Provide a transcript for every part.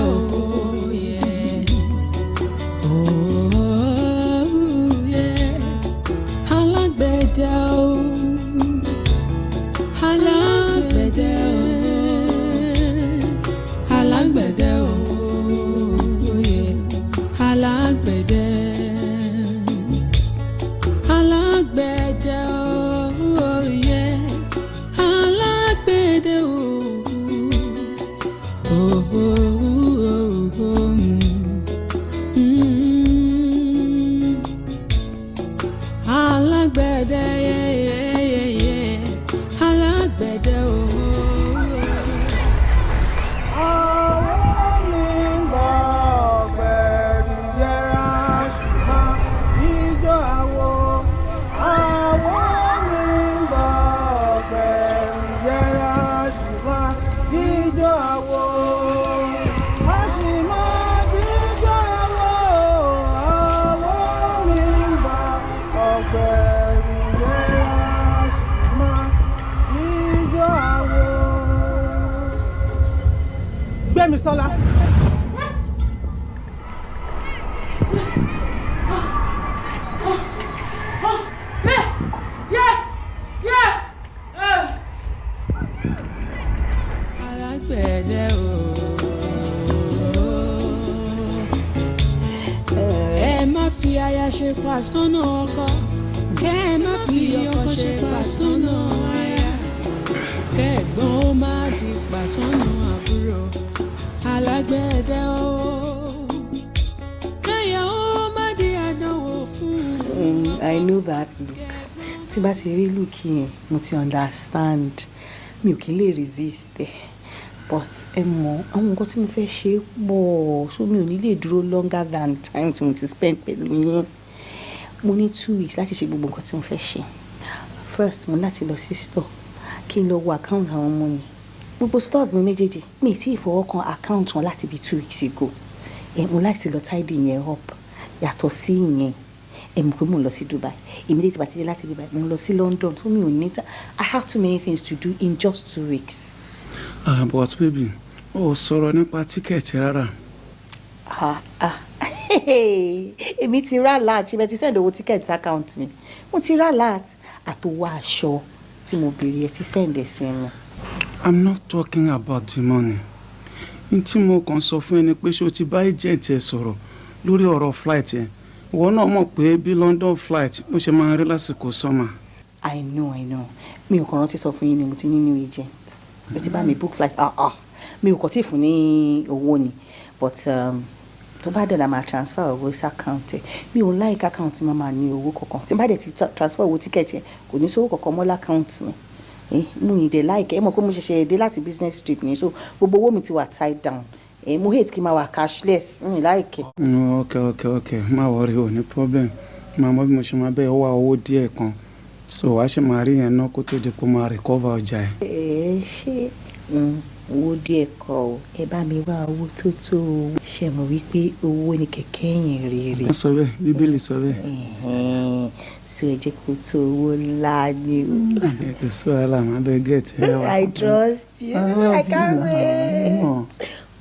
oh yeah. Oh yeah. Alágbẹ̀dẹ oh. Alágbẹ̀dẹ oh. Alágbẹ̀dẹ oh yeah. Alágbẹ̀dẹ. Alágbẹ̀dẹ oh yeah. Alágbẹ̀dẹ oh. Oh oh oh oh. Alágbẹ̀dẹ yeah yeah yeah yeah. Alágbẹ̀dẹ oh. Gbẹ́mi Sọ́lá. Alágbẹ̀dẹ oh. Ẹ má fi aya ṣe fàsọ́nà ọkọ, kẹ́ ẹ má fi ọkọ ṣe fàsọ́nà aya, kẹ́gbọ́n ó má di fàsọ́nà àbúrò. Alágbẹ̀dẹ oh. Kẹ́yàwó má di àdánwò fún. I know that look. Tí bá ti rí look yẹn, mo ti understand. Mi ò kí n lè resist ẹ. But ẹ mọ̀, àwọn nǹkan tí mo fẹ́ ṣe pọ̀, so mi ò ní lè dúró longer than time tí mo ti spend pẹ̀lú yín. Mo ní 2 weeks láti ṣe gbogbo nǹkan tí mo fẹ́ ṣe. First, mo láti lọ sí store kí n lọ wo account àwọn ọmọ mi. Gbogbo stores mi méjèèjì, mi ì tí ì fọwọ́ kan account wọn láti bí 2 weeks ago. Mo láti lọ tidy yẹn up. Yàtọ̀ sí ìyẹn, mọ̀ pé mo lọ sí Dubai. Immediately bá ti dé láti Dubai, mo lọ sí London. So mi ò ní I have too many things to do in just 2 weeks. But baby, ó sọ̀rọ̀ nípa tíkẹ̀tì rárá. Èmi ti rà láti ṣe bẹ́ẹ̀ ti send owó tíkẹ̀tì account mi. Mo ti rà láti àtòwò aṣọ tí mo béèrè ẹ ti send ẹ sí mi. I'm not talking about the money. N tí mo kàn sọ fún ẹni pé ṣé o ti bá agent ẹ sọ̀rọ̀ lórí ọ̀rọ̀ flight yẹn. Ìwọ náà mọ̀ pé bí London flight ó ṣe máa rí lásìkò summer. I know. Mi ò kàn rántí sọ fún yín ni mo ti ní new agent. Ẹ ti bá mi book flight. Mi ò kàn tí ì fún ní owó ni. But tó bá dẹ̀ la máa transfer owó sí account ẹ̀. Mi ò like account mi máa ní owó kankan. Tí n bá dẹ̀ ti transfer owó ticket yẹn kò ní sówó kankan mọ́ l'account mi. Mo ì dẹ̀ like ẹ mọ̀ pé mo ṣẹ̀ṣẹ̀ dé láti business trip ni, so gbogbo owó mi ti wà tied down. Mo hate kí n máa wà cashless. Mi like. Okay. Má worry o, ní problem. Màá mọ̀ bí mo ṣe máa bẹ́ẹ̀ wá owó díẹ̀ kan. So wàá ṣe máa rí yẹn náà kó tó di kó máa recover ọjà ẹ̀. Ṣé owó díẹ̀ kọ́ o, ẹ bá mi wá owó tó tó o. Ṣé mo wí pé owó ni kẹ̀kẹ́ yẹn rere. Sọ bẹ́ẹ̀, Bíbélì sọ bẹ́ẹ̀. So ẹ jẹ́ kó tó owó ńlá ni o. Kò sí wàhálà, máa bẹ get ẹ wá. I trust you. I can't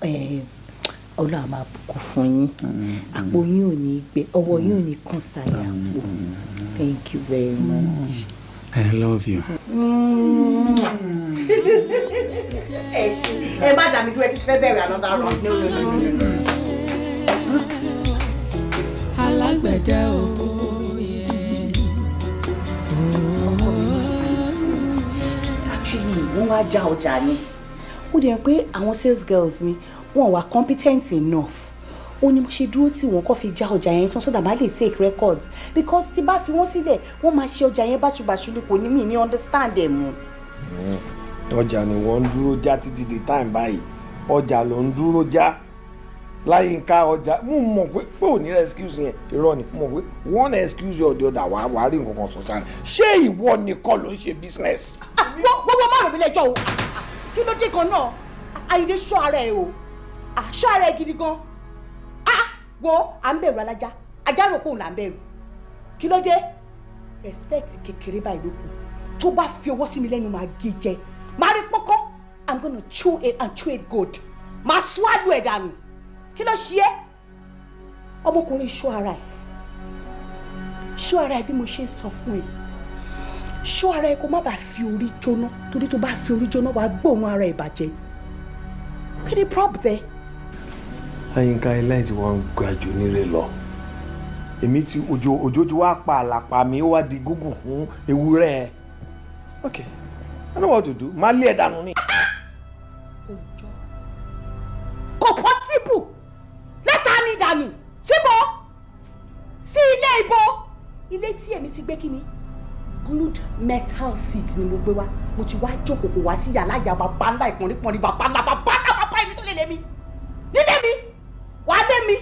wait. Ọlọ́run máa bùkún fún yín. Àpò yín ò ní gbẹ, ọwọ́ yín ò ní kàn sáyà àpò. Thank you very much. I love you. Ẹ má dà mí dúró, ẹ ti fẹ́ bẹ̀rẹ̀ another round. No. Alágbẹ̀dẹ oh. Actually, wọ́n wá já ọjà ni. Ó dẹ̀ pé àwọn sales girls mi wọ́n wà competent enough. Ó ní mo ṣe dúró tí wọ́n kọ́ fi já ọjà yẹn tán so that má lè take records, because tí bá fi wọ́n sílẹ̀ wọ́n máa ṣe ọjà yẹn báṣubàṣu ni kò ní mí ní understand ẹ̀ mu. Ọjà ni wọ́n ń dúró já títí di time báyìí. Ọjà ló ń dúró já. Láyínká ọjà mo mọ̀ pé ò ní excuse yẹn irọ́ ni mo mọ̀ pé one excuse or the other wàá rí nǹkan kan sọ sáà. Ṣé ìwọ nìkan ló ń ṣe business? Gbogbo márùn mi lẹ́jọ́ o. Kí ló dé kan náà? Àyìndé ṣọ́ ara ẹ̀ o. Ṣọ́ ara ẹ̀ gidi gan. Wo à ń bẹ̀rù alájá. Ajá rò pé òun là ń bẹ̀rù. Kí ló dé? Respect kékeré báyìí ló kù. Tó bá fi ọwọ́ sí mi lẹ́nu máa gé jẹ. Máa rí pọ́kọ́. I'm gonna chew it and chew it good. Máa swallow ẹ̀ dànù. kí ló ṣe é ọmọkùnrin ṣọ́ ara ẹ̀ bí mo ṣe ń sọ fún ẹ ṣọ́ ara ẹ̀ kó má bàa fi orí jóná torí tó bá fi orí jóná wàá gbóòórùn ara ẹ̀ bàjẹ́ kí ni prop there. Láyínká ilé tí wọ́n ń ga jù níre lọ èmi tí òjò tí wàá pa àlàpà mi ó wá di gúgù fún ewúrẹ́ ẹ okay I know what to do máa lé ẹ dànù ni. òjò kò possible lẹ́tà ni dànù síbò sí ilé ìbò ilé tí èmi ti gbé kíni glued metal seat ni mo gbé wá mo ti wá jókòó kó wá sí yàrá ìyá bàbá ńlá ìpọ́nrípọ́nrí bàbá ńlá bàbá ẹni tó lè lé mi nílé mi wàá lé mi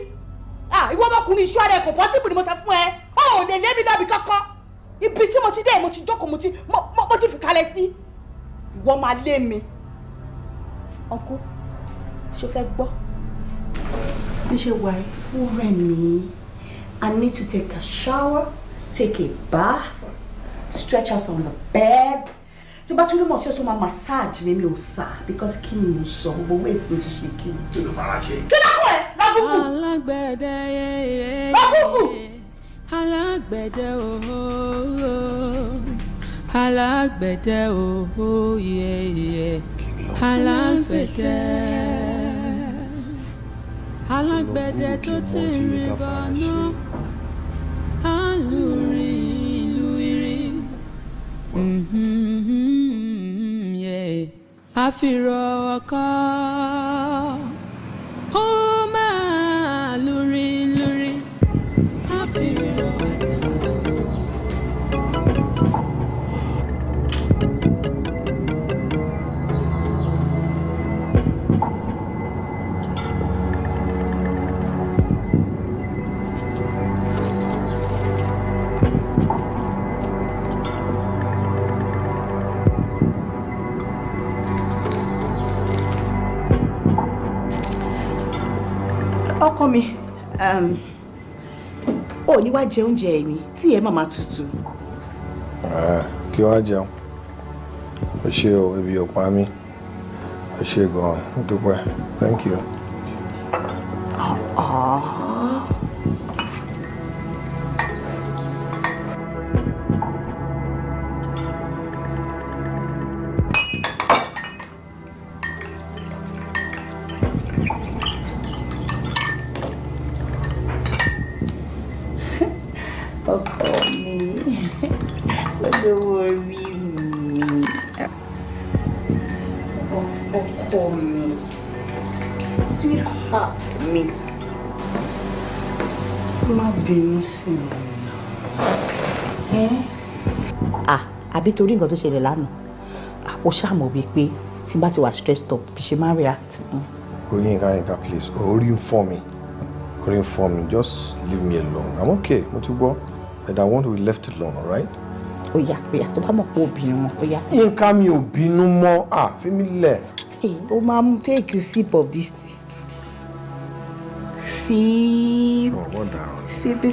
ìwọ ọmọkùnrin iṣu ara ẹ kò possible ni mo sọ fún ẹ ò lè lé mi lọ́bi kankan ibi tí mo ti dé mo ti jókòó mo ti fi kalẹ̀ sí ìwọ máa lé mi ọkọ ṣe fẹ́ gbọ́ bí ṣe wà ó rẹ̀ mí I need to take a shower take a bath stretch out on the bed tí bá tún rí mọ̀ sí ọ̀sán máa massage mi ò sá because kí ni mo sọ gbogbo ways mi ti ṣe kí ni. kí ló fara ṣe. kí ló kọ ẹ lábùkù. alágbẹ̀dẹ yeye. lábùkù. alágbẹ̀dẹ ooo. alágbẹ̀dẹ ooo yeye. alágbẹ̀dẹ. alágbẹ̀dẹ tó ti rìn bọ̀nà. alùrin ìlú irin. àfìrọ̀ ọkọ ó máa lórí àfìrọ̀ ọkọ mi ò ní wá jẹ oúnjẹ ẹ ní tí ẹ máa tutù. kí wàá jẹun ó ṣe o ebi ò pa mí ó ṣe gan-an dúpẹ́ thank you. Sweetheart mi. Má bínú sí mi. Àbí torí nǹkan tó ṣẹlẹ̀ lánàá. Ó ṣàmọ̀ wípé tí n bá ti wà stressed up bí ṣe máa react. Yínká please orí ń fọ́ mi just leave me alone I'm okay mo ti gbọ́ but I want to be left alone alright. Ó yá tó bá mọ̀ pé obìnrin wọn ó yá. Yínká mi ò bínú mọ́ fi mí lẹ̀. Ó máa mú take a sip of this tea. Sip. Oh, what down? Sippy,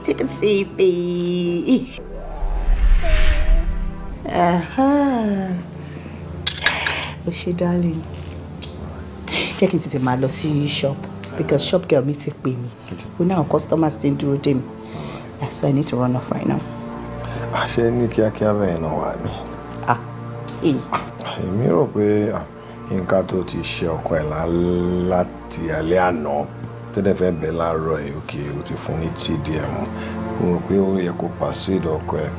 take a sippy. Oh, she darling. Check it in my lossy shop because shop girl me take pay me. We now customers still do them. So I need to run off right now. Ṣé ní kíákíá bẹ́ẹ̀ náà wà ní? Èmi rò pé nǹkan tó ti ṣe ọkọ ẹ̀ láti alẹ́ àná tó dẹ̀ fẹ́ bẹ̀ láàárọ̀ ẹ̀ òkè ó ti fún ní tí díẹ̀ mu mo rò pé ó yẹ kó persuade ọkọ ẹ̀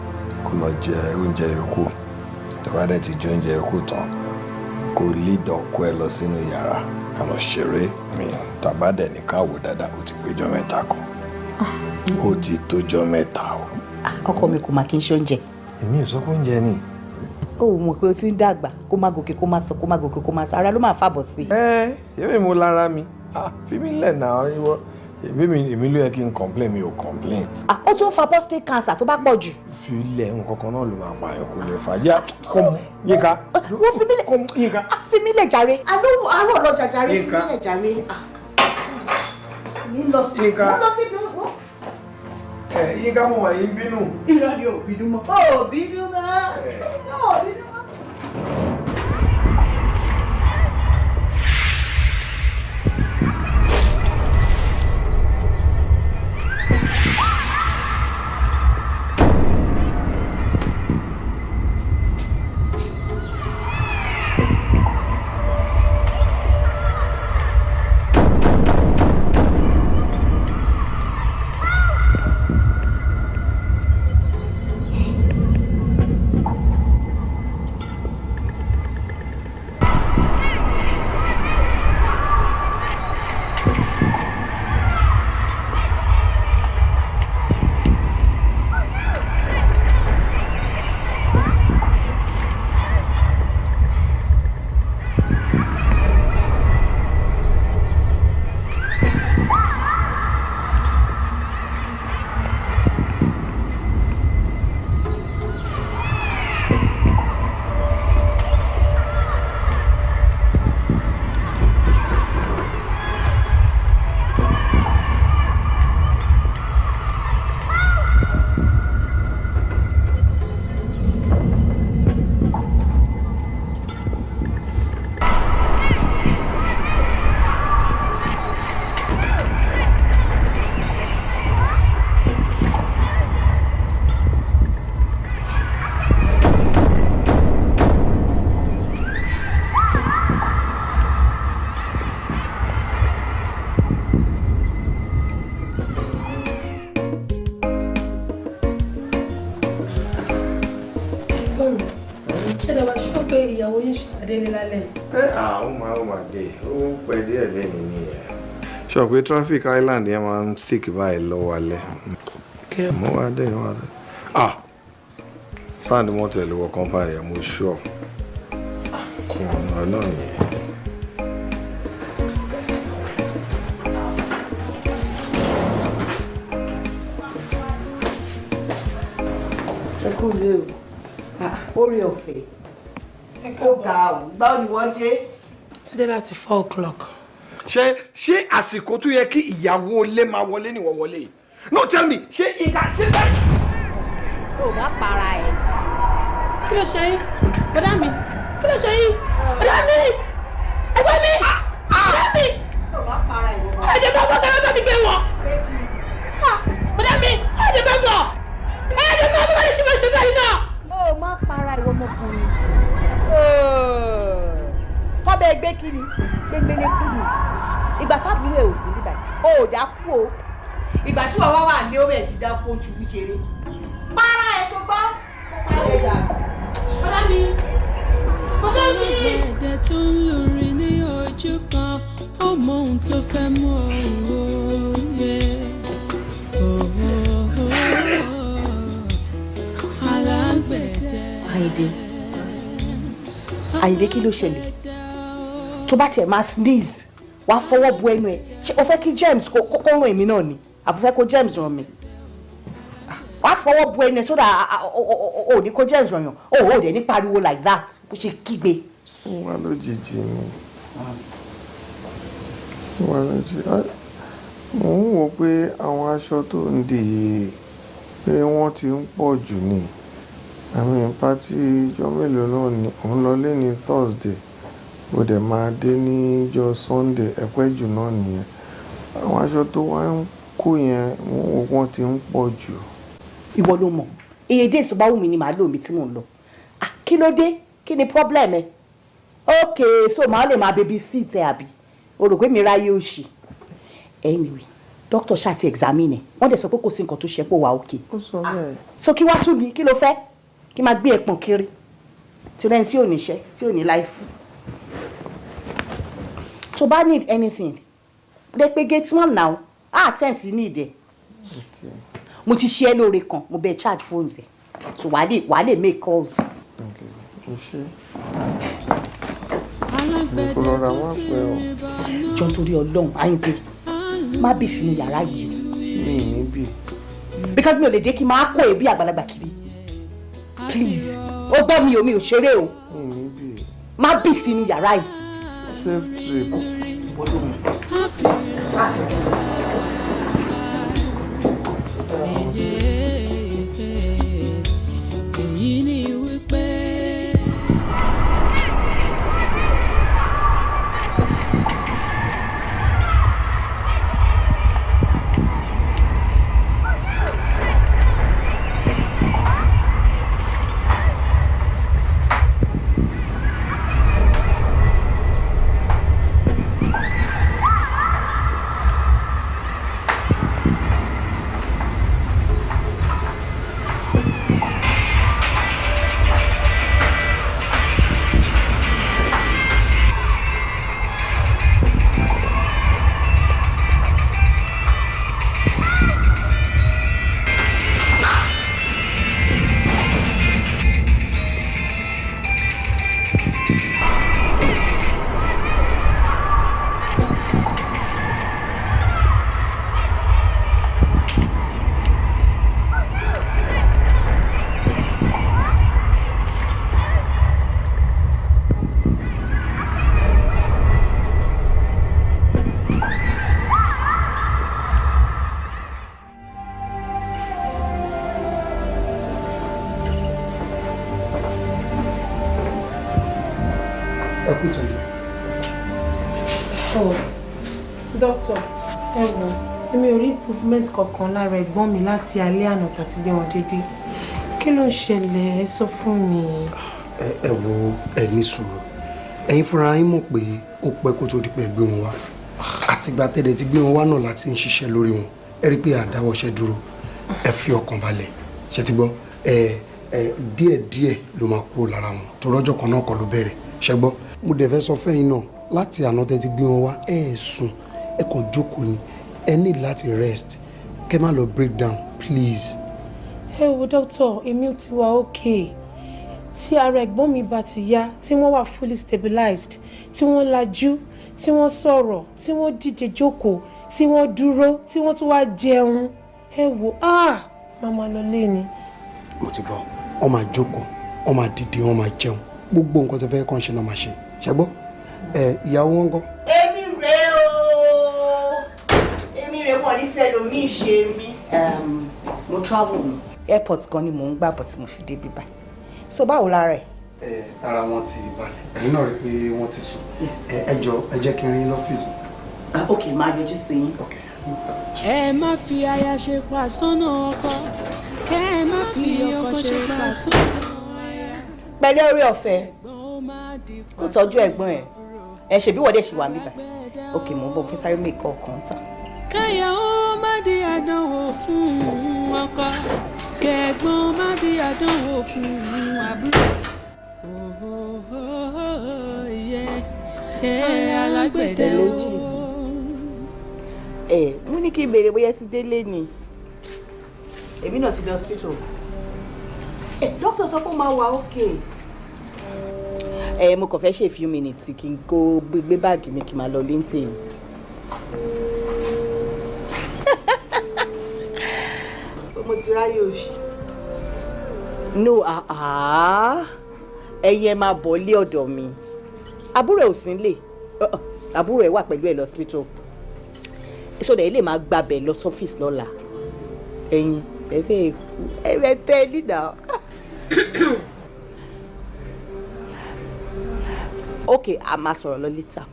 kó lọ jẹ oúnjẹ yòókù tó bá dẹ̀ ti jẹ oúnjẹ yòókù tán kó lead ọkọ ẹ̀ lọ sínú yàrá ká lọ ṣeré mi tàbá dẹ̀ ní káwò dáadáa ó ti péjọ mẹ́ta kan ó ti tójọ mẹ́ta o. Ọkọ mi kò máa kí n ṣe oúnjẹ. Èmi ò sọ pé oúnjẹ ni. Ó mọ̀ pé o ti ń dàgbà kó má gòkè kó má sọ kó má gòkè kó má sọ ara ló máa fàbọ̀ sí. Yẹ́bẹ̀ mo lára mi fi mí lẹ̀ náà ìwọ èmi ló yẹ kí n complain mi ò complain. Ó tún fa prostate cancer tó bá pọ̀ jù. Fi ilẹ̀ nǹkan kan náà ló máa pààyàn kò lè fà yá kọ́ Yínká. Wọ́n fi mí lẹ̀ Yínká. Fi mí lẹ̀ jàre. Àárọ̀ lọ́jà jàre fi mí lẹ̀ jàre. Yínká. Yínká mo wà yín bínú. Irọ́ ni ò bínú mọ́. Ó bínú mọ́. Ó bínú mọ́. pé ìyàwó yín ṣàdélé lálẹ́. Ó máa dé. Ó pẹ́ díẹ̀ lẹ́nu nìyẹn. Sọ pé traffic island yẹn máa ń thick báyìí lọ́wọ́ alẹ́. Mo wá dé. Sáàdì mọ́tò ẹ̀ ló wọ kọ́ńpáàdì ẹ̀ mo ṣọ́. Ọ̀nà náà nìyẹn. Ẹ kú lé o. Orí ọ̀fẹ́. Ó ga ọ̀. Báwo ni wọ́n dé? Today láti 4 o'clock. Ṣé àsìkò tó yẹ kí ìyàwó ilé máa wọlé ni wọ́n wọlé? No, tell me, ṣé bẹ́ẹ̀? Ó bá para ẹ̀. Kí ló ṣe yín? Bọ́dá mi. Kí ló ṣe yín? Bọ́dá mi. Ẹgbẹ́ mi. Bọ́dá mi. Ó bá para ẹ̀ wọ́n. Ẹ̀jẹ̀ bá gbọ́ kẹ́lẹ́ bá mi gbé wọn. Bọ́dá mi. Ẹ̀jẹ̀ bá gbọ́. Ẹ̀jẹ̀ bá gbọ́ ṣe máa ṣe báyìí náà. Ó má para ìwọ ọmọkùnrin. Kọ́bẹ̀ gbé kí ni? Gbégbélé kú ni. Ìgbà tábìlì ẹ̀ ò sí níbàyí. Ó ò dákú o. Ìgbà tí wàá wà ní ọbẹ̀ ti dákú ojú bí ṣeré. Para ẹ̀ ṣùgbọ́n. Bọ́dá mi. Bọ́dá mi. Alágbẹ̀dẹ tó ń lórin ní ojú kan, ó mọ ohun tó fẹ́ mú òye. Alágbẹ̀dẹ. Àyìndé kí ló ṣẹlẹ̀? Tó bá tiẹ̀ máa sneeze, wàá fọwọ́ bu ẹnu ẹ̀. Ṣé o fẹ́ kí James kó ràn èmi náà ni? Àbí fẹ́ kó James ràn mí? Wàá fọwọ́ bu ẹnu ẹ̀ sódà ò ní kó James ràn yàn. Ò dẹ̀ ní pariwo like that. Bó ṣe kígbe. Wà lójijì ni. Wà lójijì. Mo ń wò pé àwọn aṣọ tó ń dì í pé wọ́n ti ń pọ̀ jù ni. Àmì pátí ijọ́ mélòó náà ni òun lọ lé ní Thursday. Ó dẹ̀ máa dé níjọ́ Sunday ẹ̀pẹ́ jù náà nìyẹn. Àwọn aṣọ tó wá ń kó yẹn wọ́n ti ń pọ̀ jù. Ìwọ ló mọ̀. Iye days tó bá wù mí ni màá lò mí tí mò ń lọ. Kí ló dé? Kí ni problem ẹ? Okay, so màá lè máa baby sit ẹ àbí? O rò pé mi ráyé òṣì. Anyway, doctor ṣáà ti examine ẹ̀. Wọ́n dẹ̀ sọ pé kò sí nǹkan tó ṣe pé wà okay. Ó sọ bẹ́ẹ̀. So kí wá tún ni? Kí ló fẹ́? Kí máa gbé ẹ̀pọ̀n kiri? Tí lẹ́yìn tí ò ní iṣẹ́, tí ò ní life. To bá need anything, dé pé gate man now, attend sí need ẹ̀. Mo ti ṣe ẹ́ lóore kan, mo bẹ̀ charge phones ẹ̀. So wàá lè make calls. Alágbẹ̀dẹ tó ti rí bá náà. Jọ torí Ọlọ́run, Àyìndé, má bì sínú yàrá yìí. Mi ní bì. Because mi ò lè dé kí n máa kó èébì àgbàlagbà kiri. Please, ó gbọ́ mi ò ṣeré o. Mi ní bì. Má bì sínú yàrá yìí. Safe trip. Èyí ni wípé. Doctor, ẹ wò, èmi ò rí improvement kankan lára ẹ̀gbọ́n mi láti alẹ́ àná tàti gbé wọn débi. Kí ló ń ṣẹlẹ̀? Ẹ sọ fún mi. Ẹ wo, ẹ ní sùúrù. Ẹ̀yin fúnra yín mọ̀ pé ó pẹ́ kó tó di pé gbé wọn wá. Àtìgbà tẹ́lẹ̀ ti gbé wọn wá náà láti ń ṣiṣẹ́ lórí wọn. Ẹ rí pé àdáwọ́ṣẹ́ dúró. Ẹ fi ọkàn balẹ̀. Ṣé ti gbọ́? díẹ̀díẹ̀ ló máa kúrò lára wọn tó rọ́jọ́ kan náà kọ́ ló bẹ̀rẹ̀ ṣẹ́gbọ́. mo dẹ̀ fẹ́ sọ fẹ́yìn náà láti àná tẹ́ ti gbé wọn wá sùn ẹ kàn jókòó ni ẹ ní láti rest kẹ́ má lọ break down please. ẹ wo dókítà èmi ti wà okay tí ara ẹ̀gbọ́n mi bá ti yá tí wọ́n wà fully stabilized tí wọ́n lajú tí wọ́n sọ̀rọ̀ tí wọ́n dìde jókòó tí wọ́n dúró tí wọ́n tún wá jẹun ẹ wo màmá lọ lé ni. mo ti bọ̀ wọ́n máa jókòó wọ́n máa dìde wọ́n máa jẹun gbogbo nǹkan tó fẹ́ kàn ṣe náà máa ṣe ṣẹ́gbọ́. ìyàwó wọn gan. èmi rèé o èmi rèé wọ́n ní fẹ́ lomi ṣe mí. mo travel mi airport kan ni mò ń gbà bọ̀ tí mo fi dé bíbá so báwo lára ẹ̀. ara wọn ti balẹ̀ ẹ̀yin náà rí i pé wọ́n ti sùn ẹ jẹ́ kí n rí yín lọ́fíìsì mi. ok máa yọjú sí yín. ẹ má fi aya ṣe pàṣánà ọkọ kẹ́ ẹ má fi ọkọ ṣe pàṣánà aya. pẹ̀lú orí ọ̀fẹ́ kó tọ́jú ẹ̀gbọ́n ẹ̀ ṣèbí wọ́n dẹ̀ ṣì wà níbà ok mò ń bọ̀ fẹ́ sáré mẹ́kọ̀ ọkàn tán. káyà ó má di àdánwò fún ọkọ kẹ̀gbọ́n má di àdánwò fún àbúrò. Alágbẹ̀dẹ o. mo ní kí n béèrè bóyá ti délé ni èmi náà ti dé hospital. dókítà sọ pé ó máa wà okay. mo kàn fẹ́ ṣe few minutes kí n kó gbé báàgì mi kí n máa lọ léńtì mi. mo ti ráyè òṣì. no ẹ̀yin ẹ máa bọ̀ lé ọ̀dọ̀ mi àbúrò ẹ̀ ò sí nílé àbúrò ẹ̀ wà pẹ̀lú ẹ̀ lọ hospital ìṣòdà ilé máa gbàbẹ̀ lọ sọ́fíìsì lọ́la ẹ̀yin ẹ̀fẹ̀ ẹ̀fẹ̀ tẹ́ ẹ nídà. ok a máa sọ̀rọ̀ lọ later.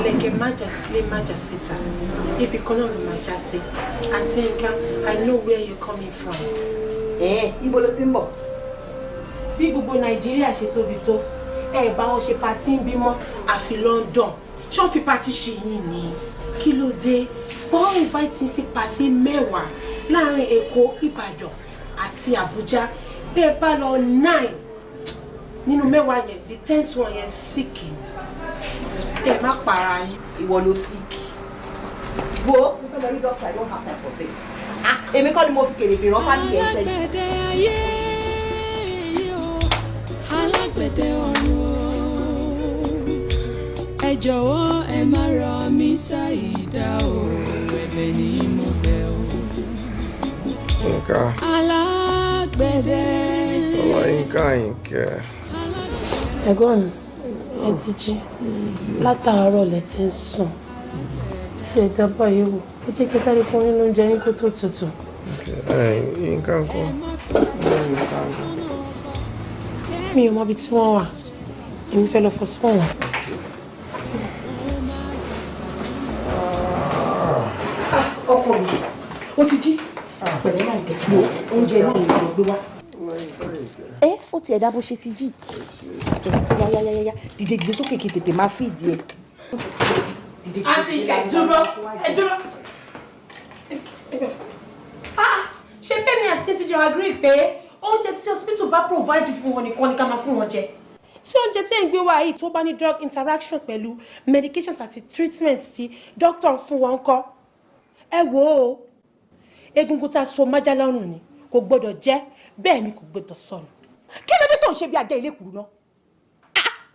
Lẹ́kẹ̀ má jà sílé má jà síta ibi kan náà ló máa já sí àti Yínká I know where you're coming from. Ibo ló ti ń bọ̀. Bí gbogbo Nàìjíríà ṣe tóbi tó ẹ bá wọn ṣe patí ń bímọ àfi London ṣé wọ́n fi patí ṣe yín ni kí ló dé wọ́n invite yín sí patí 10 láàrin Èkó Ìbàdàn àti Àbújá bẹ́ẹ̀ bá lọ 9 nínú 10 yẹn the 10th one yẹn sick ẹ má para yín. Ìwọ ló sick. Wo mo fẹ́ lọ rí doctor I don't have time for this. Èmi kọ́ ni mo fi kèrè bìrán fáńtì ẹ̀ sẹ́yìn. Alágbẹ̀dẹ ayé yóò alágbẹ̀dẹ ọ̀run ẹ jọ̀wọ́ ẹ má rọ mí ṣàìdá o ẹ̀bẹ̀ ni mo bẹ̀ o. Yínká. Alágbẹ̀dẹ. Ọmọ Yínká. Ẹ̀gbọ́n mi ẹ ti jí látàárọ̀ lẹ ti ń sùn tí ẹ dábàá yìí wò ó jẹ́ kí sáré fún nínú oúnjẹ yín kó tó tutù. Yínká ńkọ́. Mi ò mọ ibi tí wọ́n wà èmi fẹ́ lọ fọ sọ́wọ́n wọn. Ọkọ mi ó ti jí pẹ̀lú náà kẹ̀kẹ́ oúnjẹ náà ni mo gbé wá. Ó tiẹ̀ dá bó ṣe ti jí. Yáyáyáyá dìde sókè kí tètè máa fi ìdí ẹ̀. Àǹtí Ìfẹ́ dúró ẹ dúró. Ṣé bẹ́ẹ̀ ni àti ti jọ agree pé oúnjẹ tí hospital bá provide fún wọn nìkan ni ká máa fún wọn jẹ? Tí oúnjẹ tí ẹ̀ ń gbé wá yìí tó bá ní drug interaction pẹ̀lú medications àti treatments tí doctor fún wọn kọ́. Ẹ wò ó egungun tá a so májá lọ́rùn ni kò gbọ́dọ̀ jẹ bẹ́ẹ̀ ni kò gbọ́dọ̀ sọnù. Kí ló dé tó ń ṣe bí ajá ilé kùrú náà?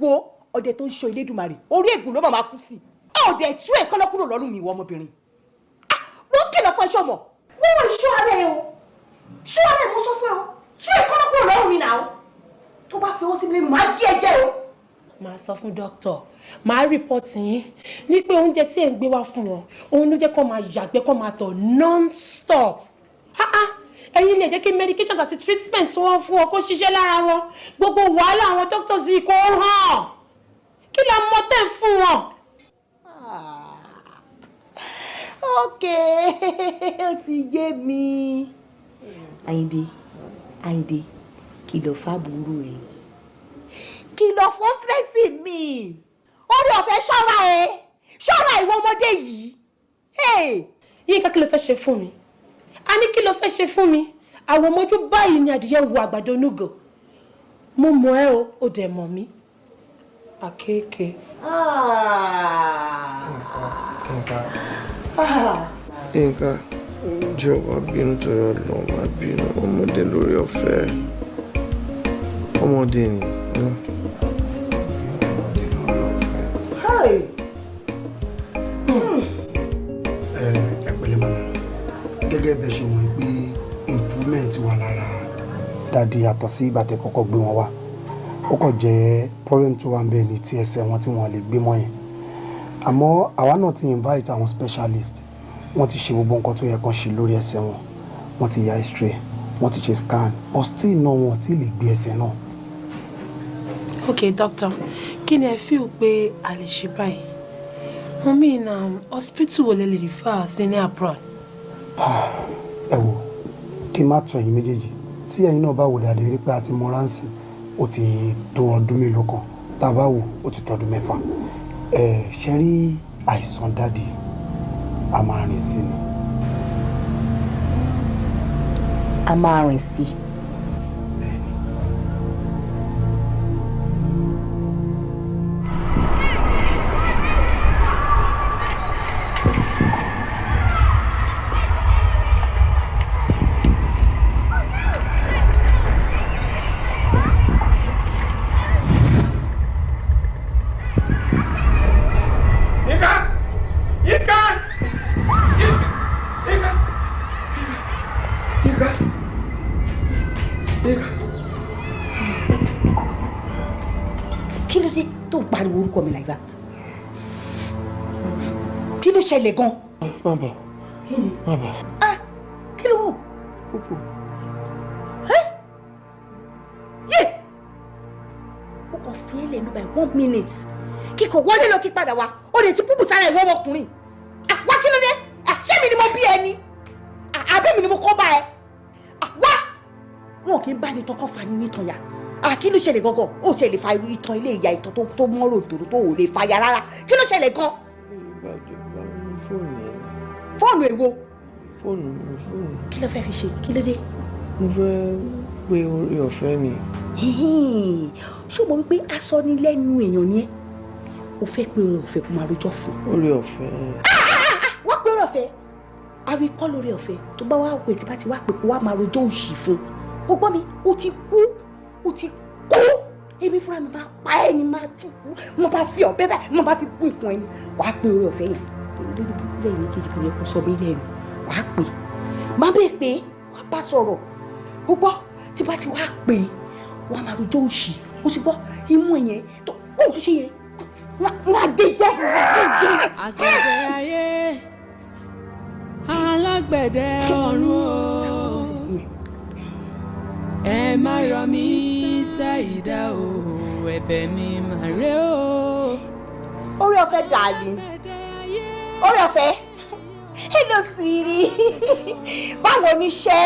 Wo ọdẹ tó ń ṣọ́ Elédùmarè orí ègún ló máa kú sí. Ọdẹ tú ẹ̀ kọ́lọ́ kúrò lọ́rùn mi ìwọ ọmọbìnrin. Wọ́n kìlọ̀ fún ẹṣọ́ mọ̀. Wọ́n wọ ìṣọ́ ara ẹ̀ o. Ṣọ́ ara ẹ̀ mo sọ fún ẹ o. Tú ẹ̀ kọ́lọ́ kúrò lọ́rùn mi náà o. Tó bá fi owó sí mi lẹ́nu máa gé ẹ̀jẹ̀ o. Màá sọ fún dókítà màá rìpọ́tì yín ní pé oúnjẹ tí ẹ̀ ń gbé wá fún wọn òun ló jẹ́ kó máa yàgbẹ́ kó máa tọ̀ non-stop. Ẹ̀yin lè jẹ́ kí medication àti treatment tí wọ́n fún wọn kó ṣiṣẹ́ lára wọn gbogbo wàhálà àwọn doctors yìí kò hàn kí la mọ̀ tẹ́ fún wọn. Ok ó ti yé mi. Àyìndé kìlọ̀ fábùrú ẹ̀ kìlọ̀ fún tírẹ́sì mi orí ọ̀fẹ́ ṣọ́ra ìwọ ọmọdé yìí. Yínká kí ló fẹ́ ṣe fún mi a ní kí ló fẹ́ ṣe fún mi àwọn ọmọjú báyìí ni adìyẹ ń wo àgbàdo onúgò mo mọ̀ ẹ́ o ó dẹ̀ mọ̀ mí àkéèké. Nǹkan jọ wá bínú torí Ọlọ́run wá bínú ọmọdé lórí ọ̀fẹ́ ọmọdé ni. Ẹ pẹ̀lẹ́ màmá gẹ́gẹ́ bẹ́ẹ̀ ṣe mọ̀ pé improvement wà lára dádì yàtọ̀ sí ìgbà tẹ́ kọ́kọ́ gbé wọn wá ó kàn jẹ́ problem tó wà ń bẹ ní ti ẹsẹ̀ wọn tí wọ́n lè gbé mọ́ yẹn àmọ́ àwa náà ti invite àwọn specialist wọ́n ti ṣe gbogbo nǹkan tó yẹ kán ṣe lórí ẹsẹ̀ wọn wọ́n ti ya x-ray wọ́n ti ṣe scan but still náà wọn ti lè gbé ẹsẹ̀ náà. Okay, doctor, kí ni ẹ feel pé a lè ṣe báyìí? Mo mean hospital wo lè lè refer sí ní abroad? Ẹ wò kí n má tọ́ ẹ̀yin méjèèjì tí ẹ̀yin náà bá wò dáadáa rí pé a ti mọ ránsì ó ti tó ọdún mélòó kan tá a bá wò ó ti tó ọdún mẹ́fà ṣe rí àìsàn dádì a máa rìn sí ni. A máa rìn sí i. Kí ló dé tó ń pariwo orúkọ mi like that? Kí ló ṣẹlẹ̀ gan? Má bọ̀. Má bọ̀. Kí ló rùn? Púpù. Yé! Ó kàn fi ẹ́ lẹ́nu by 1 minute. Kíkọ wọlé lọ kí padà wá. Ó lè ti púpù sára ìwọ ọmọkùnrin. Wá kí ló dé? Ṣé mi ni mo bí ẹni? Àbẹ́ mi ni mo kọ́ bá ẹ? Wá! Wọn kì í bá ní tọkọ fa ní nítan ya. Kí ló ṣẹlẹ̀ gangan? Ó tiẹ̀ lè fa irú ìtàn ilé ìyá ìtàn tó mọ́rò dòdò tó ò lè fa ya rárá. Kí ló ṣẹlẹ̀ gan? Fóònù yẹn. Fóònù èwo? Fóònù. Kí ló fẹ́ fi ṣe? Kí ló dé? Mo fẹ́ pé orí ọ̀fẹ́ mi. Ṣé mo rí pé aṣọ ni lẹ́nu èèyàn ni ẹ́? O fẹ́ pé orí ọ̀fẹ́ kó máa rojọ́ fún. Orí ọ̀fẹ́. Wọ́n pé orí ọ̀fẹ́. Àbí kọ́ lórí ọ̀fẹ́ tó bá wá pè tí bá ti wá pè kó wá máa rojọ́ òṣì fún. O gbọ́ mi, o ti kú. Èmi fúnra mi máa pa ẹ́ ni máa tún mo bá fi ọ̀bẹ báyìí mo bá fi kú ìkun ẹni wàá pé orí ọ̀fẹ́ yẹn lẹ́yìn méjèèjì kò yẹ kó sọ mí lẹ́nu wàá pè má bẹ́ẹ̀ pé wàá bá sọ̀rọ̀ ó gbọ́ tí bá ti wá pè wàá máa rojọ́ òṣì ó sì gbọ́ imú yẹn tó kó o ti ṣe yẹn wàá gé jẹ́. Àgbẹ̀dẹ ayé alágbẹ̀dẹ ọ̀run o ẹ má rọ mí ṣàìdá o ẹ̀bẹ̀ mi mà rè o. Orí ọ̀fẹ́ darling. Orí ọ̀fẹ́. Hello sweetie. Báwo ni iṣẹ́?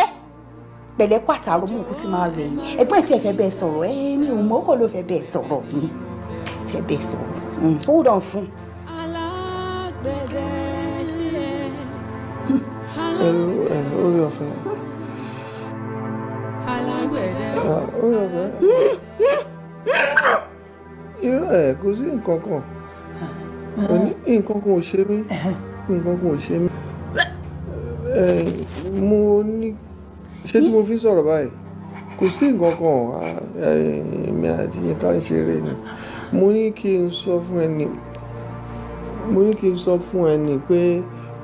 Pẹ̀lẹ́ kó àtàrò mú òkú tí máa rẹ̀ yìí. Ẹgbẹ́ tí ẹ fẹ́ bẹ́ẹ̀ sọ̀rọ̀ mi ò mọ̀ kó ló fẹ́ bẹ́ẹ̀ sọ̀rọ̀ mi. Fẹ́ bẹ́ẹ̀ sọ̀rọ̀. Hold on fún. Alágbẹ̀dẹ Orí ọ̀fẹ́. alágbẹ̀dẹ. Orí ọ̀fẹ́. Irọ́ ẹ̀ kò sí nǹkan kan. Nǹkan kan ò ṣe mí. Nǹkan kan ò ṣe mí. Mo ní ṣé tí mo fi sọ̀rọ̀ báyìí kò sí nǹkan kan èmi àti Yínká ń ṣeré ni mo ní kí n sọ fún ẹni pé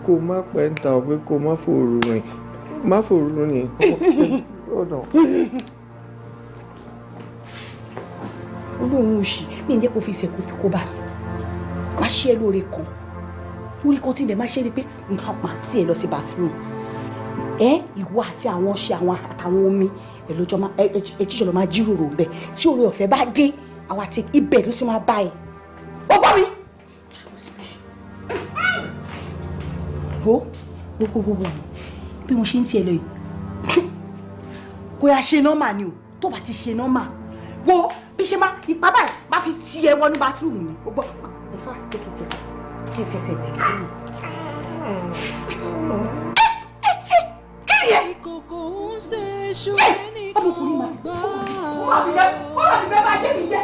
kó má pẹ́ ń ta ọ̀ pé kó má fòrò rìn Olóhùn òṣì mi ń jẹ́ kó fi ìṣẹ̀kú fi kó bá mi. Má ṣe é lóore kan. Lórí kan tí ilẹ̀ má ṣe é ni pé máa tí ẹ lọ sí bathroom. Ìwọ àti àwọn ọṣẹ àtàwọn omi ẹ jíjọ lọ máa jíròrò ń bẹ. Tí oore ọ̀fẹ́ bá dé àwọn àti ibẹ̀ ló sì máa bá ẹ. Ó gbọ́ mi. Wo bí mo ṣe ń tiẹ̀ lọ yìí kò yà ṣe nọ́mà ni o tó bá ti ṣe nọ́mà wo bí ṣe máa ipá báyìí máa fi ti ẹ wọnú bathroom ni o gbọ́ ẹ̀fà kékeré kí ẹ fẹsẹ̀ tì kí ni. Kí ni ẹ? ṣú ẹnìkan gbọ́. ó máa fi bẹ́ẹ̀ bá jẹ́ mi jẹ́.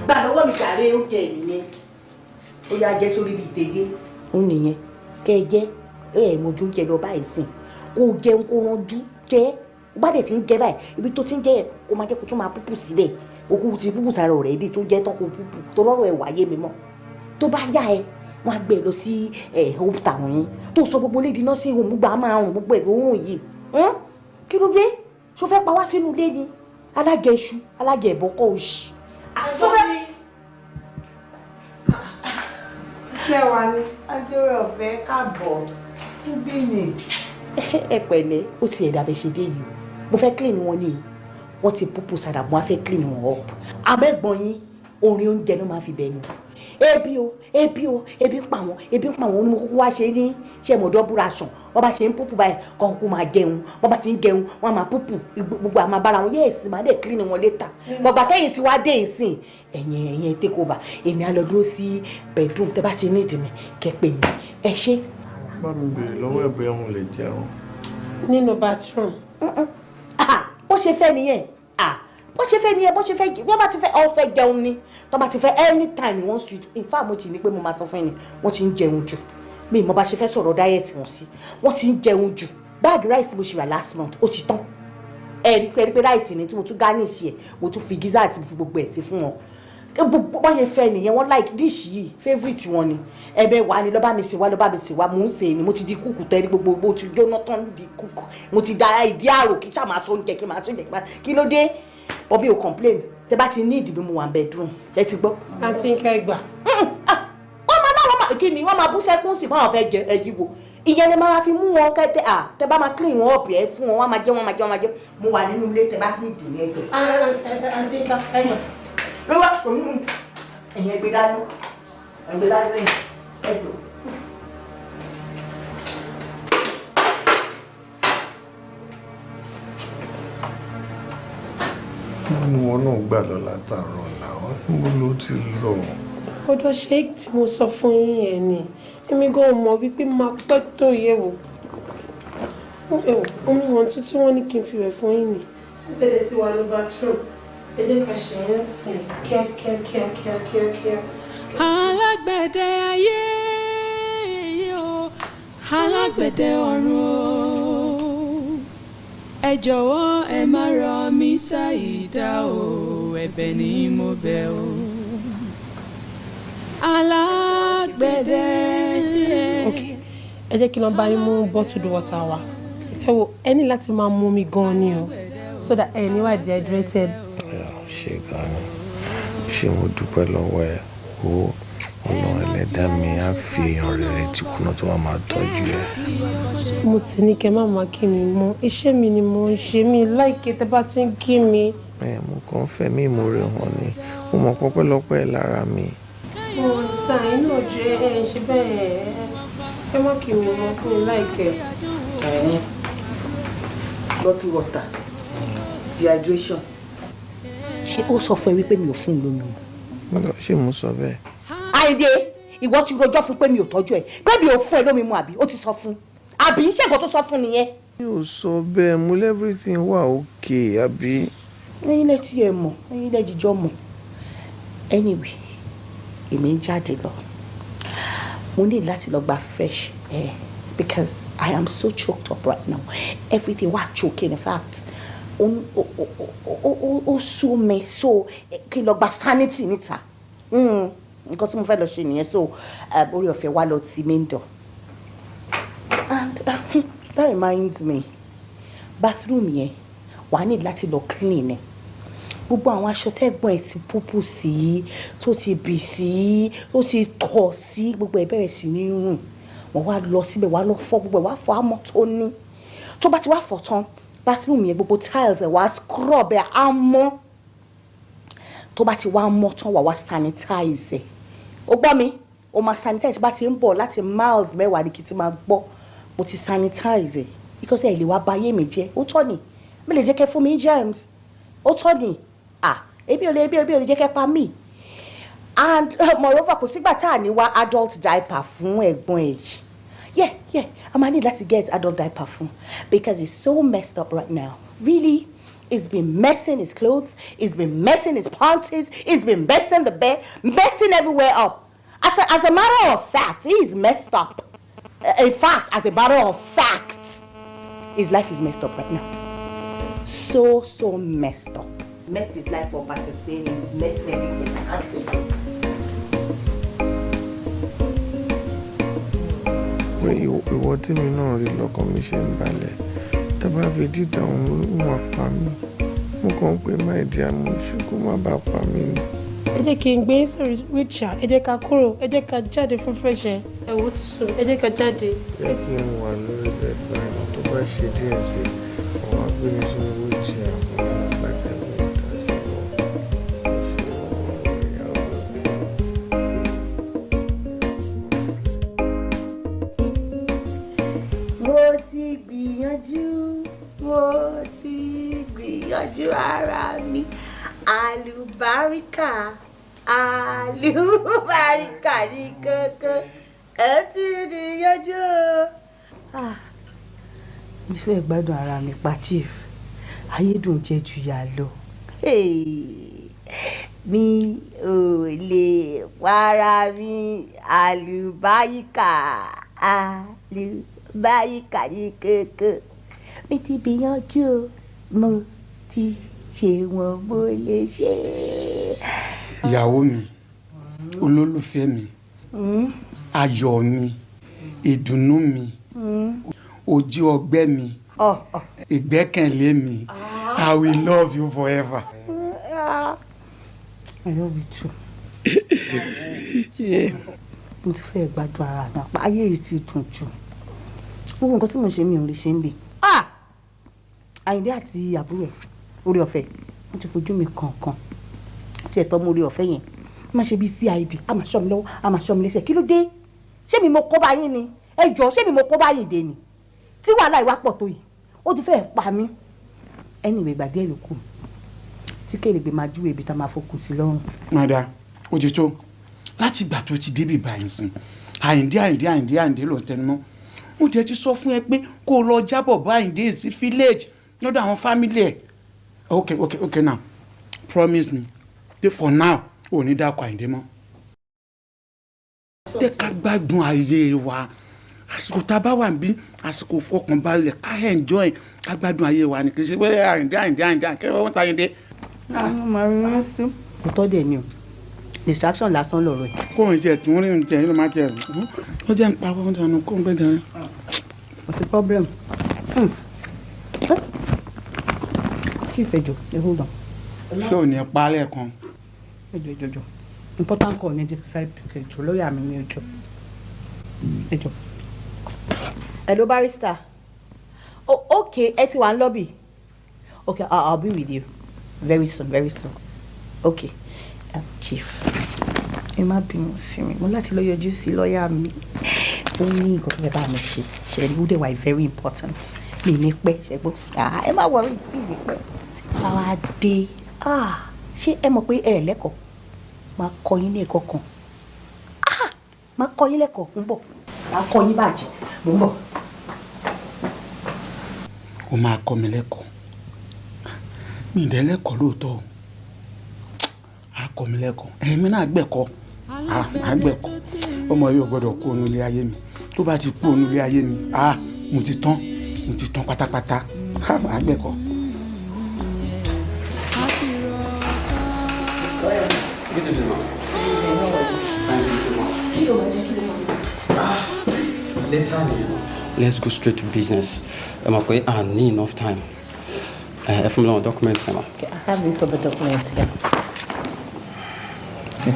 gbà lọ́wọ́ mi jàre oúnjẹ ìnìyẹn ó yá jẹ́ sórí bíi tègé ó nìyẹn kẹ́ ẹ jẹ́ mojú oúnjẹ lọ báyìí sìn kó jẹun kó ránjú jẹ́ bá dẹ̀ ti ń jẹ báyìí ibi tó ti ń jẹ kó máa jẹ́ kó tún máa púpù síbẹ̀ òkú ti púpù sára ọ̀rẹ́ ìdí tó jẹ́ tán kó púpù tó lọ́rọ̀ ẹ̀ wáyé mi mọ́ tó bá yá ẹ wọ́n á gbé e lọ sí hope town yín tó sọ gbogbo lédi náà sí ohun gbogbo àmọ́ àrùn gbogbo ẹ̀ lóhùn yìí kí ló dé ṣó fẹ́ pa wá sínú ilé ni alájẹ iṣu alájẹ ìbọ́kọ̀ òṣì. kílẹ̀ wa ni adéwẹ̀ ọ̀fẹ́ káàbọ̀ níbí ni. ẹ pẹ̀lẹ́ ó ti ẹ̀dá bẹ́ẹ̀ ṣe dé yìí o mo fẹ́ clean wọn ni o wọ́n ti púpù sára mo á fẹ́ clean wọn up abẹ́gbọ̀n yín orin oúnjẹ ló máa fi bẹ̀nu ebi pa wọn ní mo kúkú wá ṣe ní ṣe mo double ration wọ́n bá ṣe ń púpù báyìí kọ́ kúkú máa jẹun wọ́n bá ti ń jẹun wọ́n á máa púpù gbogbo àmà bára wọn yéèsì máa dẹ̀ clean wọn later gbọ̀gbà tẹ́yìn tí wá dé ìsìn ẹ̀yìn take over èmi á lọ dúró sí bedroom tẹ́ bá ti ní ìdìmẹ̀ kẹ́ pè mí ẹ ṣé. bá mi bèrè lọ́wọ́ ẹ̀ bóyá òun lè jẹun. nínú bathroom. bó ṣe fẹ́ nìyẹn bó ṣe fẹ́ wọ́n bá ti fẹ́ ọ fẹ́ jẹun ni tó bá ti fẹ́ anytime wọ́n sweet in fact mo ti ní pé mo máa sọ fún ẹni wọ́n ti ń jẹun jù bí mo bá ṣe fẹ́ sọ̀rọ̀ diet wọn sí wọ́n ti ń jẹun jù báàgì rice mo ṣe rà last month ó ti tán ẹ rí pé rice ni tí mo tún garnish ẹ̀ mo tún fi gizzard àti fi gbogbo ẹ̀ sí fún wọn bó ṣe fẹ́ nìyẹn wọ́n like dish yìí favourite wọn ni ẹ̀bẹ̀ wà ní lọ́ba mi sè wá mò ń sè ni mo ti di kúkú tẹ́ ní gbogbo ti jóná tán di kúkú mo ti da ìdí àrò kí sáà máa sọ oúnjẹ kí máa sọ oúnjẹ kí ló dé bọ́bí ò complain tẹ bá ti ní ìdìbò mu wà bedroom ẹ ti gbọ́. àǹtí nǹkan ẹgbà. wọ́n máa náà kí ni wọ́n máa bú sẹ́kún sí báwọn fẹ́ jẹ ẹyí wo ìyẹn ni máa fi mú wọn kẹ́tẹ́ tẹ bá máa clean wọn ọ̀bì ẹ fún wọn wọ́n máa jẹ mo wà nínú ilé tẹ bá ní ìdìbò ẹgbẹ́. àǹtí nǹkan ẹgbà. lọ́wọ́ ẹ̀yìn ẹgbẹ́ dání ẹ̀dùn. nínú wọn náà gbà lọ látàárọ̀ làwọn níbo ló ti lọ. ọ̀dọ̀ sheik tí mo sọ fún yín ẹ̀ ni èmi gan mọ̀ wípé máa pẹ́ tó yẹ̀ wò omi wọn tuntun wọn ní kí n fi wẹ̀ fún yín ni. sísèlè tí wà ní bathroom ẹ jẹ́ ká ṣe yẹn sìn kíákíá. alágbẹ̀dẹ ayé o alágbẹ̀dẹ ọ̀run o ẹ jọ̀wọ́ ẹ má rọ mí ṣàìdá o ẹ̀bẹ̀ ni mo bẹ̀ o alágbẹ̀dẹ. ok ẹ jẹ́ kí n lọ bá yín mú bottled water wá ẹ wo ẹ ní láti máa mú omi gan ni o so that ẹ ní wà dehydrated. ṣe gan ni ṣé mo dúpẹ́ lọ́wọ́ ẹ o ọlọ́run ẹlẹ́dàá mi á fi èèyàn rere tí kùnà tó máa tọ́jú ẹ. mo ti ní kẹ́ má máa kí mi mọ́ iṣẹ́ mi ni mo ń ṣe mí láìké tẹ́ bá ti ń kí mi. mo kàn fẹ́ mí ìmoore hàn ni mo mọ̀ pọ́pẹ́lọpẹ́ lára mi. mo understand inú ojú ẹ ṣe bẹ́ẹ̀ ẹ má kí mi mọ́ fún mi láìké. bottled water dehydration. ṣé ó sọ fún ẹ wípé mi ò fún un lómi o. ṣé mo sọ bẹ́ẹ̀. àìdè ìwọ ti rojọ́ fún pé mi ò tọ́jú ẹ pé mi ò fún ẹ lómi mu àbí ó ti sọ fún àbí ṣé nǹkan tó sọ fún nìyẹn. mi ò sọ bẹ́ẹ̀ mo everything wà okay àbí. ẹ̀yin lẹ ti ẹ mọ̀ ẹ̀yin lẹ jíjọ mọ̀ anyway èmi ń jáde lọ mo ní láti lọ gba fresh air because I am so choked up right now everything wa choking in fact ó sú mi so kí n lọ gba sanity níta nǹkan tí mo fẹ́ lọ ṣe nìyẹn so orí ọ̀fẹ́ wa lọ ti main door and that reminds me bathroom yẹn wàá ní láti lọ clean ẹ gbogbo àwọn aṣọ tẹ́gbọ̀n ẹ̀ ti púpù sí tó ti bì sí tó ti tọ̀ sí gbogbo ẹ̀ bẹ̀rẹ̀ sí ní rùn wọ́n wá lọ síbẹ̀ wá lọ fọ gbogbo ẹ̀ wá fọ àmọ́ tó ní tó bá ti wá fọ tán bathroom yẹn gbogbo tiles ẹ̀ wá scrub ẹ̀ àmọ́ tó bá ti wá mọ́ tán wá sanitize ẹ̀ ó gbọ́ mi ó máa sanitize bá ti ń bọ̀ láti miles mẹ́wàá ní kí ti máa gbọ́ mo ti sanitize ẹ̀ because ẹ̀ lè wá ba ayé mi jẹ́ ó tọ́ ni mi lè jẹ́ kẹ́ fún mi germs ó tọ́ ni ebi ò lè jẹ́ kẹ́ pa mí and moreover kò sígbà tá à ní wá adult diaper fún ẹ̀gbọ́n ẹ̀ yìí Yeah. I might need to get adult diaper fún because he's so messed up right now. Really, he's been messing his clothes, he's been messing his panties, he's been messing the bed, messing everywhere up. As a matter of fact, he's messed up. In fact, as a matter of fact, his life is messed up right now. So messed up. Messed his life up as a saying, he's messed everything. Ìwọ tí mi náà rí lọ́kàn mi ṣe ń balẹ̀ tábà fi dídà òun máa pa mí mo kàn pé má ìdí àmọ́ ṣùkú má bàa pa mí ni. ẹ jẹ́ kí n gbé sórí wíṣà ẹ jẹ́ ká kúrò ẹ jẹ́ ká jáde fún fẹ́ṣẹ̀ ẹ̀wọ́ ti sùn ẹ jẹ́ ká jáde. jẹ́ kí n wà lórí bẹ́ẹ̀ báyìí tó bá ṣe díẹ̀ sí ọ̀wá gbé mi sórí wíṣà àwọn àgbàtà ìwé ìtajà mo ti gbìyànjú ara mi àlùbáríkà ní kankan ẹ ti gbìyànjú. Mo ti fẹ́ gbádùn ara mi pa chief ayédùn jẹ́ ju yà lọ. Mi ò lè para mi àlùbáríkà ní kankan mi ti gbìyànjú o mo ti ṣe wọn mo lè ṣe. Ìyàwó mi olólùfẹ́ mi ayọ̀ mi ìdùnnú mi ojú ọgbẹ́ mi ìgbẹ́kẹ̀lé mi I will love you forever. I love you too. Mo ti fẹ́ gbádùn ara mi àpá ayé yìí ti dùn jù gbogbo nǹkan tí mo ṣe mi ò lè ṣe ń bè. Àyìndé àti àbúrò ẹ̀ orí ọ̀fẹ́ wọ́n ti fojú mi kọ̀ọ̀kan tí ẹ̀ tọ́ mú orí ọ̀fẹ́ yẹn má ṣe bí CID a máa ṣọ́ mi lọ́wọ́ a máa ṣọ́ mi lẹ́sẹ̀ kí ló dé ṣé mi mo kó bá yín ni ẹ jọ ṣé mi mo kó bá yín dé ni tí wàhálà ìwà pọ̀ tó yìí ó ti fẹ́ẹ̀ pa mí ẹni ìwé ìgbà díẹ̀ ló kù tí Kèrègbè máa júwèé ibi tá a máa fokùn sí lọ́rùn. Mada ó ti tó láti ìgbà tó ti débi báyìí sìn Àyìndé ló ń tẹnu mọ́ mo jẹ́ ti sọ fún ẹ pé kó o lọ jábọ̀ bá Àyìndé sí village lọ́dọ̀ àwọn family ẹ̀. Okay now promise me that for now ò ní dákọ̀ Àyìndé mọ́. Jẹ́ ká gbádùn ayé wa àsìkò tá a bá wà níbí àsìkò fọkànbalẹ̀ ká enjoy ká gbádùn ayé wa ni kì í ṣe pé Àyìndé kẹ́wọ́n wọ́n ta Àyìndé. àwọn máa rí wọn sí. òótọ́ dẹ̀ ni o distraction lásán lọ̀rọ̀ ẹ̀. kóun jẹ tí wọ́n rí ní tiẹ̀ ló máa jẹ ó jẹ́ ń pa owó dànù kóun gbé dànù. kò sí problem. kí ìfẹ́jọ ẹ hold on. ṣé ò ní pa lẹ́ẹ̀kan. ẹjọ important call ní ẹjẹ side ẹjọ lọ́ọ̀yà mi ní ẹjọ. hello barrister. Oh, okay ẹ ti wà ní lobby. Okay, I'll be with you very soon. Okay, chief ẹ má bínú sí mi mo láti lọ yọjú sí lọ́ọ̀yà mi ó ní nǹkan tó fẹ́ bá mi ṣe ṣẹlẹ̀ ó dẹ̀ wà very important mi ní pẹ́ ṣẹ́gbọ́n ẹ má wọrí bí mi pẹ́ tí àwa dé ṣé ẹ mọ̀ pé ẹ lẹ́kọ̀ọ́ máa kọ́ yín ní ẹ̀kọ́ kan máa kọ́ yín lẹ́kọ̀ọ́ ń bọ̀ máa kọ́ yín bàjẹ́ ń bọ̀. ó máa kọ́ mi lẹ́kọ̀ọ́ mi ì dẹ́ lẹ́kọ̀ọ́ lóòótọ́ o á kọ́ mi lẹ́kọ̀ọ́ ẹ̀mí náà gbẹ̀kọ́ àgbẹ̀kọ́ ọmọ yóò gbọ́dọ̀ kú ònú ilé ayé mi tó bá ti kú ònú ilé ayé mi mo ti tán pátápátá àgbẹ̀kọ́. Let's go straight to business. I need enough time. If I'm on documents, okay, I have this other documents here. Okay.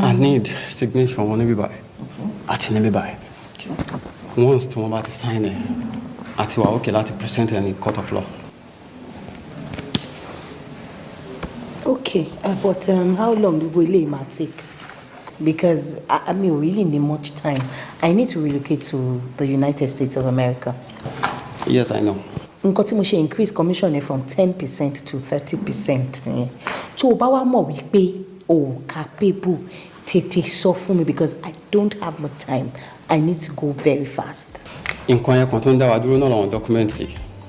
I need signature from anybody. Anybody. Once tí wọ́n bá ti sign it, àti wà okay láti present it in court of law. Okay, but how long will it take? Because I mean, we really need much time. I need to relocate to the United States of America. Yes, I know. Nǹkan tí mo ṣe increase commission from 10% to 30%. Tó o bá wá mọ̀ wípé o capable tètè sọ fún mi because I don't have much time. I need to go very fast. Nǹkan yẹn kan tó ń dá wa dúró náà làwọn dọ́kúmẹ́ǹtì.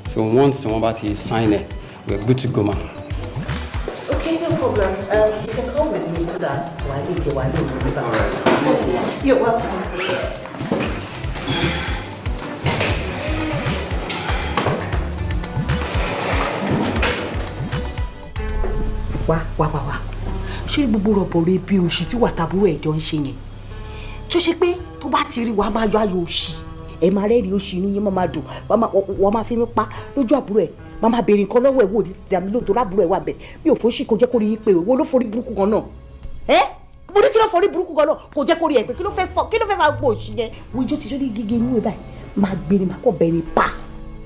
So once wọ́n bá ti sign it, we're good to go, ma. Okay, no problem. You can come with me so that while you're welcome. Wá. Ṣé gbogbo rọ̀bọ̀rọ̀ bí òṣì tí wàtàbúrò ẹ̀jọ́ ń ṣe yẹn? Tó ṣe pé tó bá ti rí wa máa yọ ayò òṣì. Ẹ máa rẹ́rìí òṣì inú yín máa dùn. Wọ́n máa fi mí pa lójú àbúrò ẹ̀. Mama béèrè nǹkan lọ́wọ́ ẹ̀ wò ní dàmí lóòótọ́ lábúrò ẹ̀ wà bẹ̀. Mi ò fòṣì kò jẹ́ kó rí yín pé wo ló forí burúkú gan náà. Mo ní kí ló forí burúkú gan náà kò jẹ́ kó rí ẹ̀ pé kí ló fẹ́ fa gbọ́ òṣì yẹn. Wo ijó ti sórí gígé inú ẹ̀ báyìí máa gbé ni máa kọ́ bẹ̀rẹ̀ pa.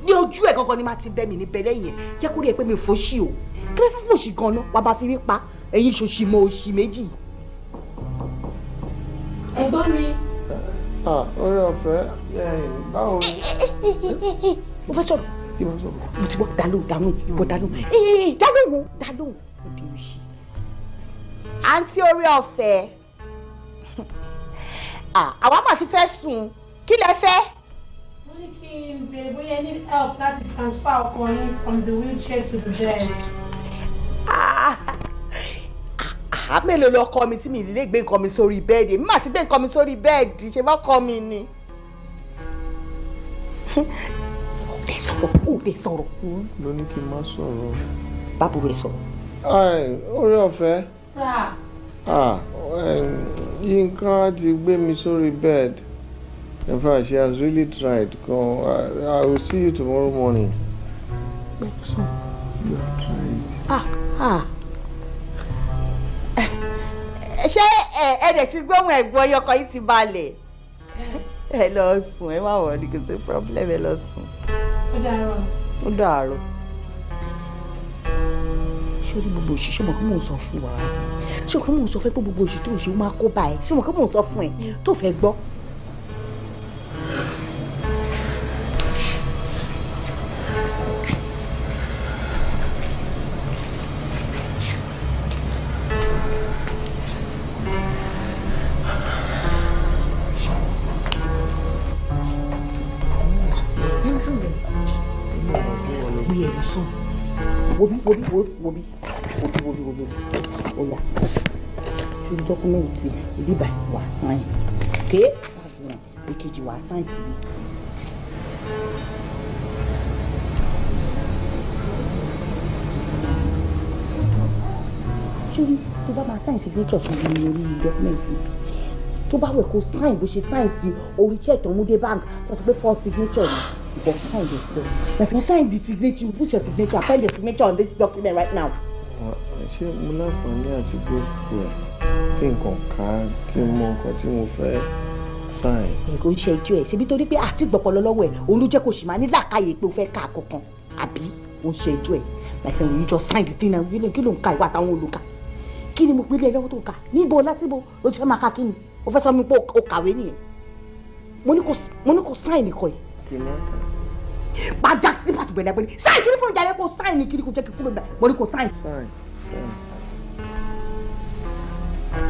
Ní ojú ẹ̀ gangan ni máa ti bẹ́ mi ní bẹ̀rẹ̀ yẹn jẹ́ kó rí ẹ̀ pé mi ò fòṣì o. Kí ló fẹ́ fòṣì gan náà wàá bá fi mí pa ẹ̀yin ṣòṣì mọ òṣì méjì. Ẹ̀gbọ́n mi. Orí ọ̀fẹ́ báwo ni. Mo fẹ́ sọ̀rọ̀. Kí máa sọ̀rọ̀? Mo ti gbọ́ dàlóhùn ìwọ dàlóhùn. Dàlóhùn. Òde òṣì. Àǹtí orí ọ̀fẹ́. Àwa máa ti fẹ́ sùn. Kí lẹ fẹ́? Mo ní kí n bèrè bóyá ẹ need help láti transfer ọkọ yín from the wheelchair to the bed. Mélòó lọkọ mi tí mi lè gbé nǹkan mi sórí bẹ́ẹ̀dì? Èmi máa ti gbé nǹkan mi sórí bẹ́ẹ̀dì ṣe bá kọ́ mi ni. Ó lè sọ̀rọ̀. Ló ní kí n má sọ̀rọ̀. Báwo lè sọ̀rọ̀? Orí ọ̀fẹ́. Sir. Yínká ti gbé mi sórí bed. In fact, she has really tried. I will see you tomorrow morning. You have tried. Ṣé ẹ̀ẹ́dẹ̀ ti gbóhùn ẹ̀gbọ́n yọkọ yìí ti balẹ̀? Ẹ lọ sùn, ẹ má wọ̀ ní kò sí problem, ẹ lọ sùn. Ó dàárọ̀. Ṣé orí gbogbo òṣìṣẹ́ mọ̀ kí mò ń sọ fún wa? Ṣé o kí mò ń sọ fún ẹ pé gbogbo òṣìṣẹ́ tó ń ṣe ó máa kó bá ẹ? Ṣé mo kí mò ń sọ fún ẹ tó fẹ́ gbọ́? Wobi. Oya. Ṣé dọ́kúmẹ́ǹtì ìbí báyìí wà sáìn? Ké àfihàn èkejì wà sáìn síbi. Ṣé tó bá máa sáìn signature fún mi lórí dọ́kúmẹ́ǹtì? Tó bá wẹ̀ kó sáìn bó ṣe sáìn sí orí check tó mú dé bank tó sọ pé first signature ni. But sign this though. If you sign the signature, you put your signature, append your signature on this document right now. Ṣé mo láǹfààní àti gbogbo ẹ̀ kí nǹkan ká kí n mọ nǹkan tí mo fẹ́ sign? Nǹkan ṣe ẹjọ́ ẹ̀ ṣebí torí pé àti gbọ̀pọ̀lọ́ lọ́wọ́ ẹ̀ òun ló jẹ́ kó sì máa ní làákàyè pé o fẹ́ ká kankan àbí o ṣe ẹjọ́ ẹ̀. My friend, will you just sign the thing now? Kí ló ń ka ìwà àtàwọn olùkà? Kí ni mo pè lé lọ́wọ́ tó ń ka? Níbo láti bo o ti fẹ́ máa ka kí ni? O fẹ́ sọ mi pé o kàwé nìyẹn. Mo ní kó sign nìkan yìí. Kì í má kà. Padà sí pàtó gbẹ̀dẹ̀ gbẹ̀dẹ̀ sáì kiri fún ìjàlẹ̀ kó sáì ní kiri kó jẹ́ kí kúrò bẹ̀ mo ní kó sáì.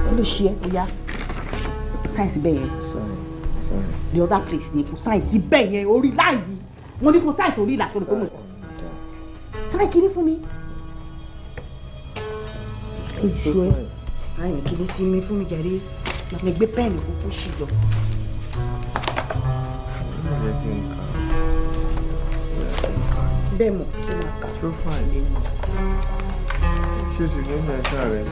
Kí ló ṣe é bóyá sáì sí bẹ́ẹ̀ yẹn the other place ni kó sáì sí bẹ́ẹ̀ yẹn orí láàyè mo ní kó sáì sórí ìlà tó ní kó mọ̀ sáì kiri fún mi. Ojú ẹ sáì ní kiri sí mi fún mi jàre màmá gbé pẹ́ẹ́nì kó kó ṣì lọ. Bẹ́ẹ̀ mọ̀ tó máa kà. Ṣó fà ní ṣé sì ní ẹ̀ka rẹ̀?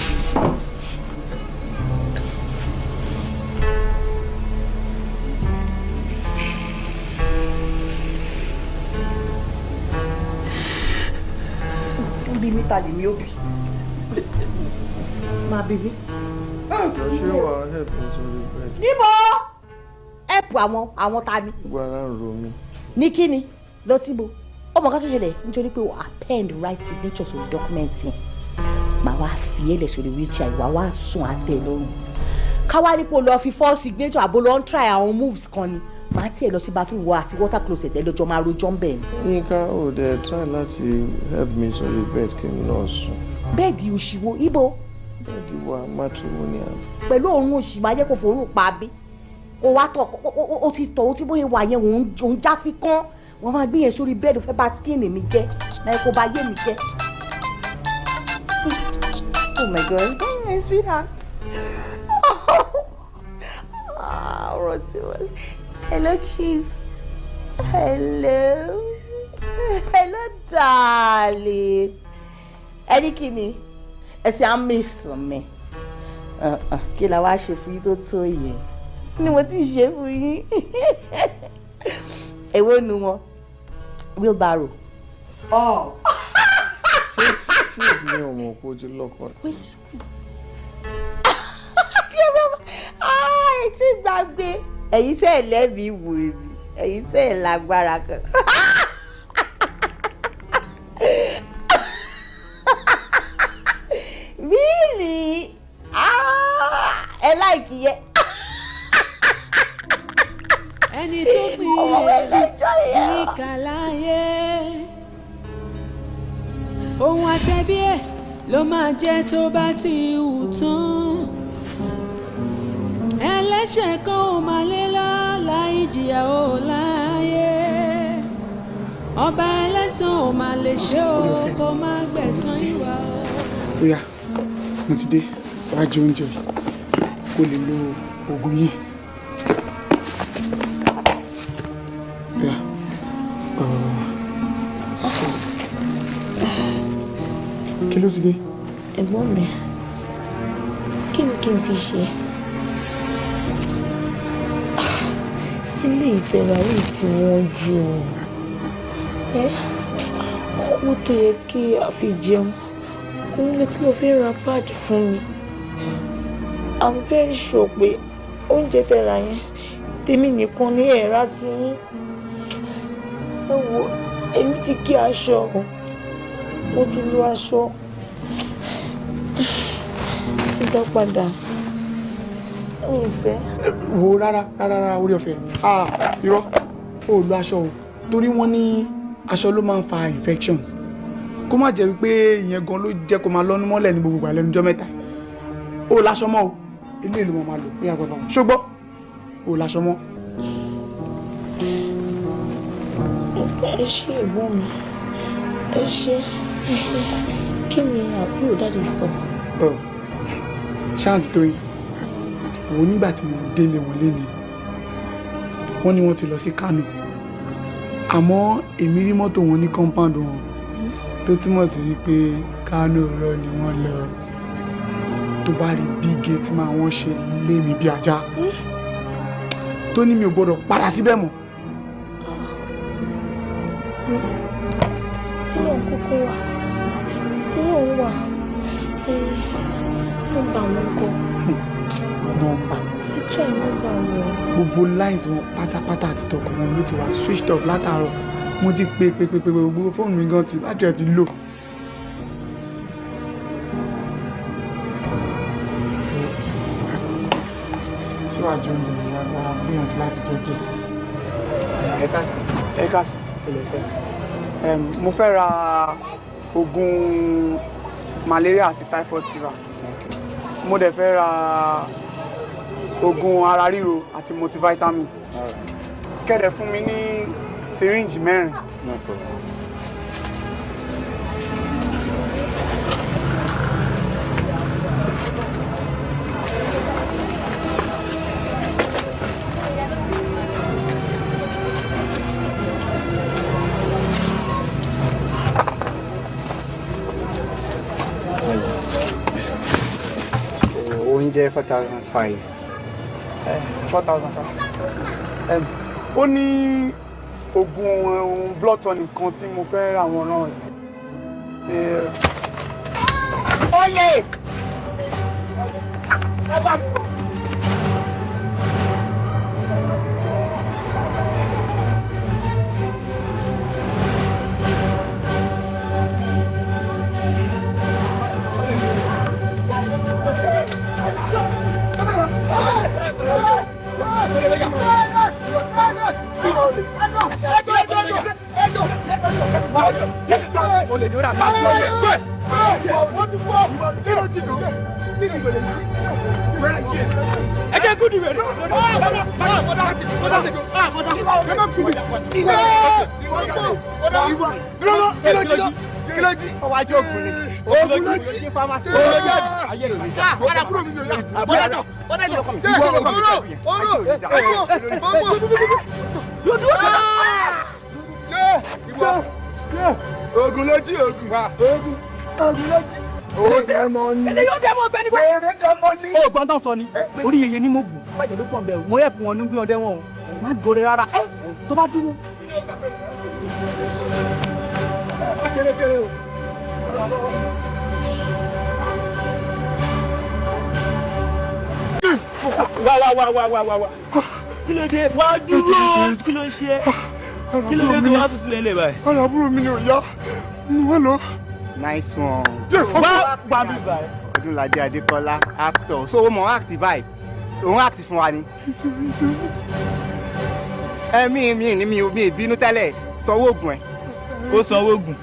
Bí mi ta lè mi ó bì. Máa bí mi. Ṣé wàá help me sórí bed? Níbo? Help àwọn ta ni? Gbogbo ara ń ro mi. Ní kíni? Lọ síbo? Ọmọ kan tó ṣẹlẹ̀ nítorí pé o append right signature sórí document yẹn màá wá fi ẹ̀lẹ̀ sórí wheelchair ìwà wá sùn àtẹ lọ́rùn káwá nípò lọ fi false signature àbò lọ ń try àwọn moves kan ni màá tiẹ̀ lọ sí bathroom wọ àti water closet ẹ lọ́jọ́ máa rojọ́ ń bẹ̀ ni. Yínká ò dẹ̀ try láti help me sórí bed kí n náà sùn. bẹ́ẹ̀dì òṣìwò ibo. bẹ́ẹ̀dì wa matrimonial. pẹ̀lú òórùn òṣì máa jẹ́ kó forún pa bí o wá tọ̀ o ti tọ̀ o ti bóyá wà yẹn òun já fi kán wọ́n máa gbé yẹn sórí bẹ́ẹ̀dì fẹ́ bá skin mi jẹ́ náà kó bá yé mi jẹ́. Oh my God, my sweetheart. Ọ̀rọ̀ tí wọ́n. Hello, Chief. Hello. Hello, darling. Ẹni kí ni? Ẹ ti á miss mi. Kí la wá ṣe fún yín tó tó yẹn? Ni mo ti ṣe fún yín. Èwo nu wọn? Wheelbarrow. Oh. Chief ní ọmọ òkú ti lọ́kọ. Ẹ ti gbàgbé ẹ̀yin tẹ́ ẹ̀ lẹ́bi wò ni ẹ̀yin tẹ́ ẹ̀ lágbára kan. Really? Ẹ láìkì yẹ. ẹni tó pín in ní kàláyé ohun àtẹ̀bí ẹ̀ ló máa jẹ́ tó bá ti hù tán ẹlẹ́ṣẹ̀ kan ò máa lé lọ́la ìjìyà ò láyé ọba ẹlẹ́san ò máa lè ṣe o kó má gbẹ̀san ìwà o. Oya, mo ti dé wá jẹ oúnjẹ yìí kó lè lo oògùn yìí. Oya, kí ló ti dé? Ẹ̀gbọ́n mi, kí ni kí n fi ṣe? Ilé ìtẹ̀ra yìí tí wọ́n jù owó tó yẹ kí a fi jẹun òun lè tí mo fi ra páàdì fún mi. I'm very sure pé oúnjẹ tẹ̀ra yẹn tèmi nìkan ní ẹ̀rá tí yín. Ẹ wo èmi ti kí aṣọ mo ti lo aṣọ dá padà mi ìfẹ́. Wo rárá orí ọ̀fẹ́ irọ́ ó lo aṣọ o torí wọ́n ní aṣọ ló máa ń fa infections kó má jẹ́ wípé ìyẹn gan ló jẹ́ kó máa lọ́nu mọ́lẹ̀ ní gbogbo ìgbà lẹ́nu ọjọ́ mẹ́ta ó láṣọ mọ́ o ilé ìlú wọn máa lò fún yàgbẹ́ bàbá ṣùgbọ́n ó láṣọ mọ́. Ẹ ṣé ẹ̀gbọ́n mi ẹ ṣé kí ni àbúrò dáàdì sọ. ṣáàtì tó yìí wò nígbà tí mo délé wọn lé ni wọ́n ní wọ́n ti lọ sí Kánò àmọ́ èmi rí mọ́tò wọn ní compound wọn tó túmọ̀ sí wípé Kánò rọ ni wọ́n lọ tó bá rí bí gate máa wọ́n ṣe lé mi bí ajá tó ní mi ò gbọ́dọ̀ padà síbẹ̀ mọ́. Ọlọ́run kúkú wà Ọlọ́run wà nọ́mbà wọn kọ. Nọ́mbà. Ẹjọ́ nọ́mbà wọn. Gbogbo lines wọn pátápátá àti tọkọ wọn ló ti wá switched off látàárọ̀ mo ti pè gbogbo fóònù mi gan ti bátìrì ti lò. ṣé wàá jẹ oúnjẹ yìí agbára gbìyànjú láti jẹ díẹ̀. ẹ káàsì. mo fẹ́ ra oògùn malaria àti typhoid fever mo dẹ̀ fẹ́ ra oògùn ara ríro àti multivitamins kẹ́dẹ̀ fún mi ní syringe 4. No problem. Oúnjẹ 4,500. 4,500. Ó ní oògùn blood tonic kan tí mo fẹ́ ra àwọn ọ̀ràn ẹ̀. Oyè! Ẹ bá mi. Ọgbọ́n tán sọ ni orí yeye ni mo gùn bàjẹ́ ló pọ̀ bẹ́ẹ̀ mo yẹ fún wọn ní gbé ọdẹ wọn o má gòrè rárá tó bá dúró. Wá kí ló dé wá dúró kí ló ṣe kí ló dé tó wá sùn sílẹ̀ ilé báyìí. ọ̀rọ̀ àbúrò mi ni ò yá wọ́n lọ. Nice one. Wá gbà mí báyìí. Ọdúnladé Adékọ́lá actor so o mọ̀ act báyìí so òun act fún wa ni. mi ìbínú tẹ́lẹ̀ sanwó oògùn ẹ̀. Ó sanwó oògùn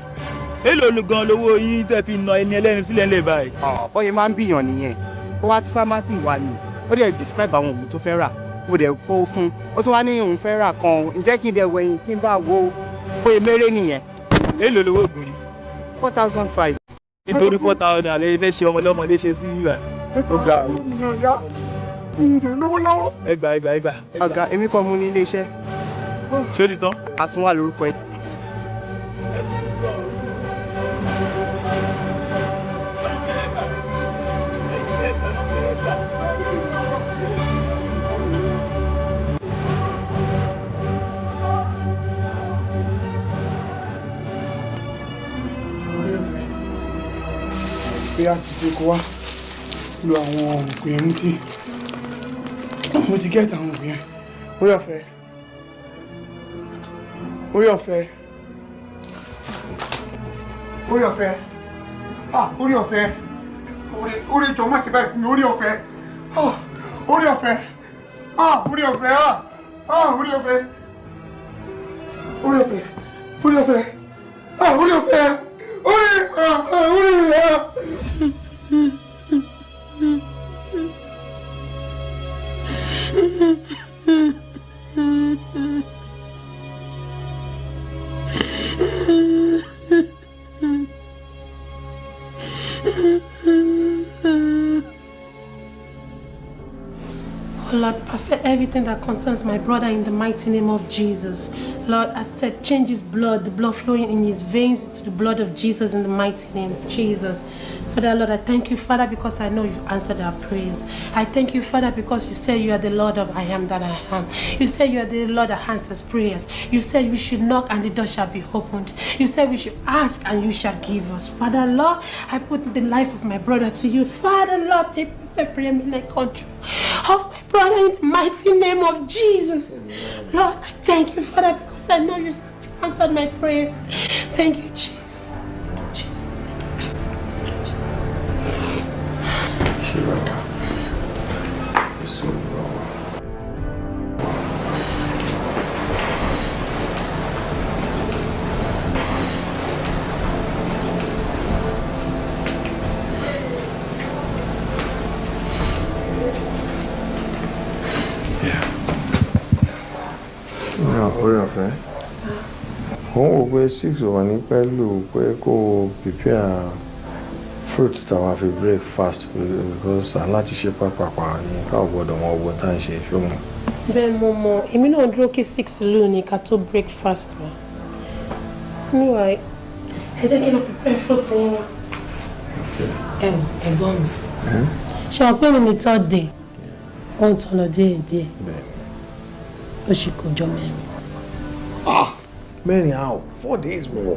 èlò olùgan lówó yín tẹ́ fi na ẹni ẹlẹ́ni sílẹ̀ ńlẹ̀ báyìí. Bọ́yẹ máa ń bìyàn nìyẹn ó wá sí pharmacy wa ni ó dẹ̀ describe àwọn oògùn tó fẹ́ rà ó dẹ̀ kó fún ó tún wá ní òun fẹ́ rà kan ǹjẹ́ kí n dẹ̀ wẹ̀yìn kí n bá wo bóyá mẹ́rẹ́ nìyẹn. Èlò lówó oògùn yìí. 4,500. Nítorí 4,000 àlẹ́ fẹ́ ṣe ọmọlọ́mọ léṣe sí ìwà ó ga. Ẹgbà. Ọ̀gá èmi kọ́ mú ní ilé iṣẹ́. Ṣé ó ti tán? A tún wà lórúkọ ẹ̀. Pé a ti dé kó wá lo àwọn òògùn yẹn mo ti gẹ́ẹ̀tì àwọn òògùn yẹn orí ọ̀fẹ́ orí ọ̀fẹ́ orí ìjọ má ṣe báyìí fún mi orí ọ̀fẹ́ orí ọ̀fẹ́ orí Lord, perfect everything that concerns my brother in the mighty name of Jesus. Lord, I said, change his blood, the blood flowing in his veins to the blood of Jesus in the mighty name of Jesus. Father, Lord, I thank you, Father, because I know you've answered our prayers. I thank you, Father, because you say you are the Lord of I am that I am. You say you are the Lord that answers prayers. You said we should knock and the door shall be opened. You said we should ask and you shall give us. Father, Lord, I put the life of my brother to you. Father, Lord, take preeminent control of my brother in the mighty name of Jesus. Lord, I thank you, Father, because I know you've answered my prayers. Thank you, Jesus. Jesus. Orí ọ̀fẹ́ wọ́n wò pé 6 wà ní pẹ̀lú pé kó prepare fruits táwa fi breakfast because aláti ṣe pàpàpà ní káwọn gbọ́dọ̀ wọn owó tá à ń ṣe ṣùgbọ́n. Bẹ́ẹ̀ mo mọ̀ èmi náà dúró kí 6 lónìí ká tó breakfast wa. Anyway, ẹ jẹ́ kí n prepare fruits yín wá. Ẹ̀gbọ́n mi. Ṣé wọ́n pè mí ní 3rd day? Ó ń tọ́nà díẹ̀. Ó ṣì kó jọ mẹ́rin. Mẹ́rin how 4 days more.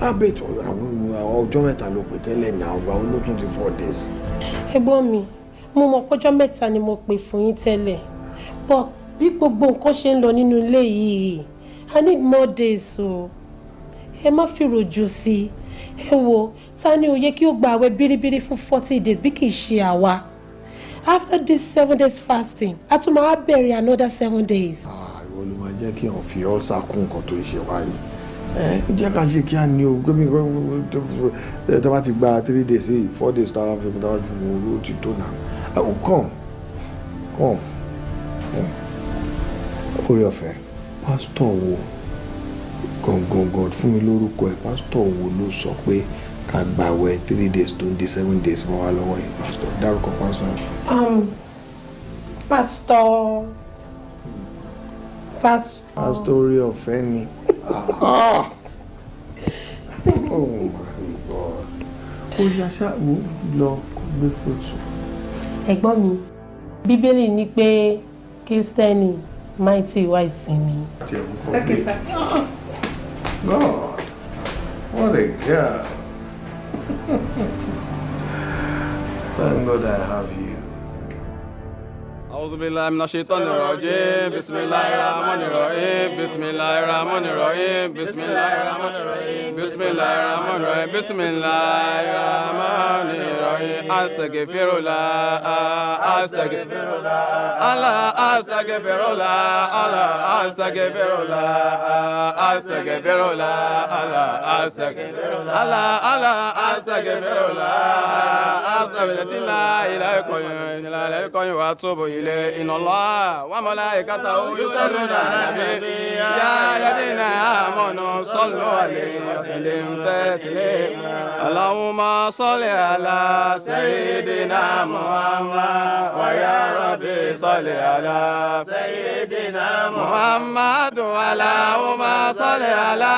Àbẹ̀tọ̀ àwọn ọjọ́ mẹ́ta ló pè tẹ́lẹ̀ ní àwọn olótún ti 4 days. Ẹ̀gbọ́n mi, mo mọ̀ pé ọjọ́ mẹ́ta ni mo pè fún yín tẹ́lẹ̀. But bí gbogbo nǹkan ṣe ń lọ nínú ilé yìí, I need more days o. Ẹ má fi rojú sí i. Ẹ wo, ta ni ó yẹ kí ó gba àwẹ̀ bíríbírí fún 40 days bí kì í ṣe àwa. After this 7 days fasting, a tún máa bẹ̀rẹ̀ another 7 days. Ìwọ ló máa jẹ́ kí wọ́n fi ọ́sà kún nǹkan tó ṣe wáyé. jẹ́ ká ṣe kí á ní o gbé mi tó bá ti gba 3 days 4 days táwọn fi mi táwọn fi mi owó ti tó náà come orí ọ̀fẹ́ pásítọ̀ wo gangan fún mi lórúkọ ẹ̀ pásítọ̀ wo ló sọ pé ká gbààwẹ̀ 3 days tó ń di 7 days mọ́ wa lọ́wọ́ yìí pásítọ̀ dárúkọ pásítọ̀. pásítọ̀ orí ọ̀fẹ́ ni. Oh my God. Ó yá ṣáàwó lọ gbé fòtò. Ẹ̀gbọ́n mi, Bíbélì ní pé Kírísítẹ́nì máa ti wá ìsinmi. Okay, sir. God, what a girl. Thank God I have you. أعوذ بالله من الشيطان الرجيم بسم الله الرحمن الرحيم بسم الله الرحمن الرحيم بسم الله الرحمن الرحيم بسم الله الرحمن الرحيم بسم الله الرحمن الرحيم أستغفر الله أستغفر الله الله أستغفر الله الله أستغفر الله أستغفر الله الله أستغفر الله الله أستغفر الله أستغفر الله إليكم وأتوب إليه إن الله وملائكته يصلون على النبي يا الذين آمنوا صلوا عليه وسلموا تسليما اللهم صل على سيدنا محمد ويا ربي صل على سيدنا محمد اللهم صل على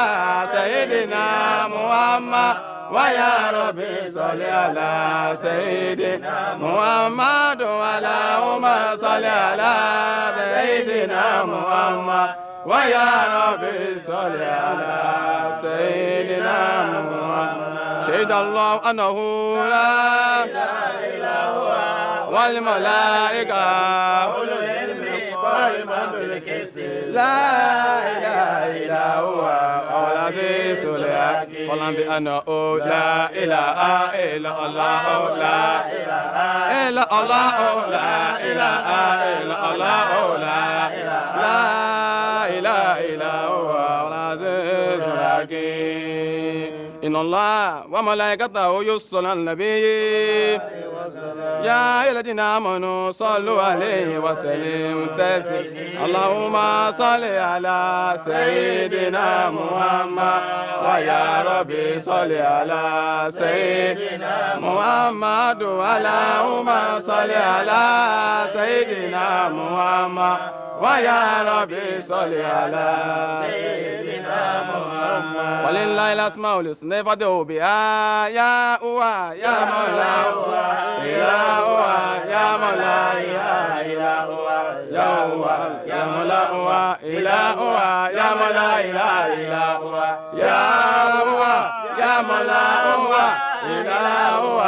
سيدنا محمد ويا ربي صل على سيدنا محمد اللهم صل على سيدنا محمد ويا ربي صل على سيدنا محمد شهد الله أنه لا إله إلا هو والملائكة أولو العلم قائما بالقسط لا إله إلا هو العزيز الحكيم قل بأنه لا إله إلا الله لا إله إلا الله لا إله إلا الله لا إله إلا هو العزيز الحكيم إن الله وملائكته يصلون على النبي يا أيها الذين آمنوا صلوا عليه وسلموا تسليما اللهم صل على سيدنا محمد ويا ربي صل على سيدنا محمد اللهم صل على سيدنا محمد ويا ربي صل على سيدنا محمد ولله الأسماء الحسنى فادعوا بها يا هو يا مولا إلا هو يا مولا إلا هو يا هو يا مولا إلا هو يا مولا إلا هو يا هو يا مولا إلا هو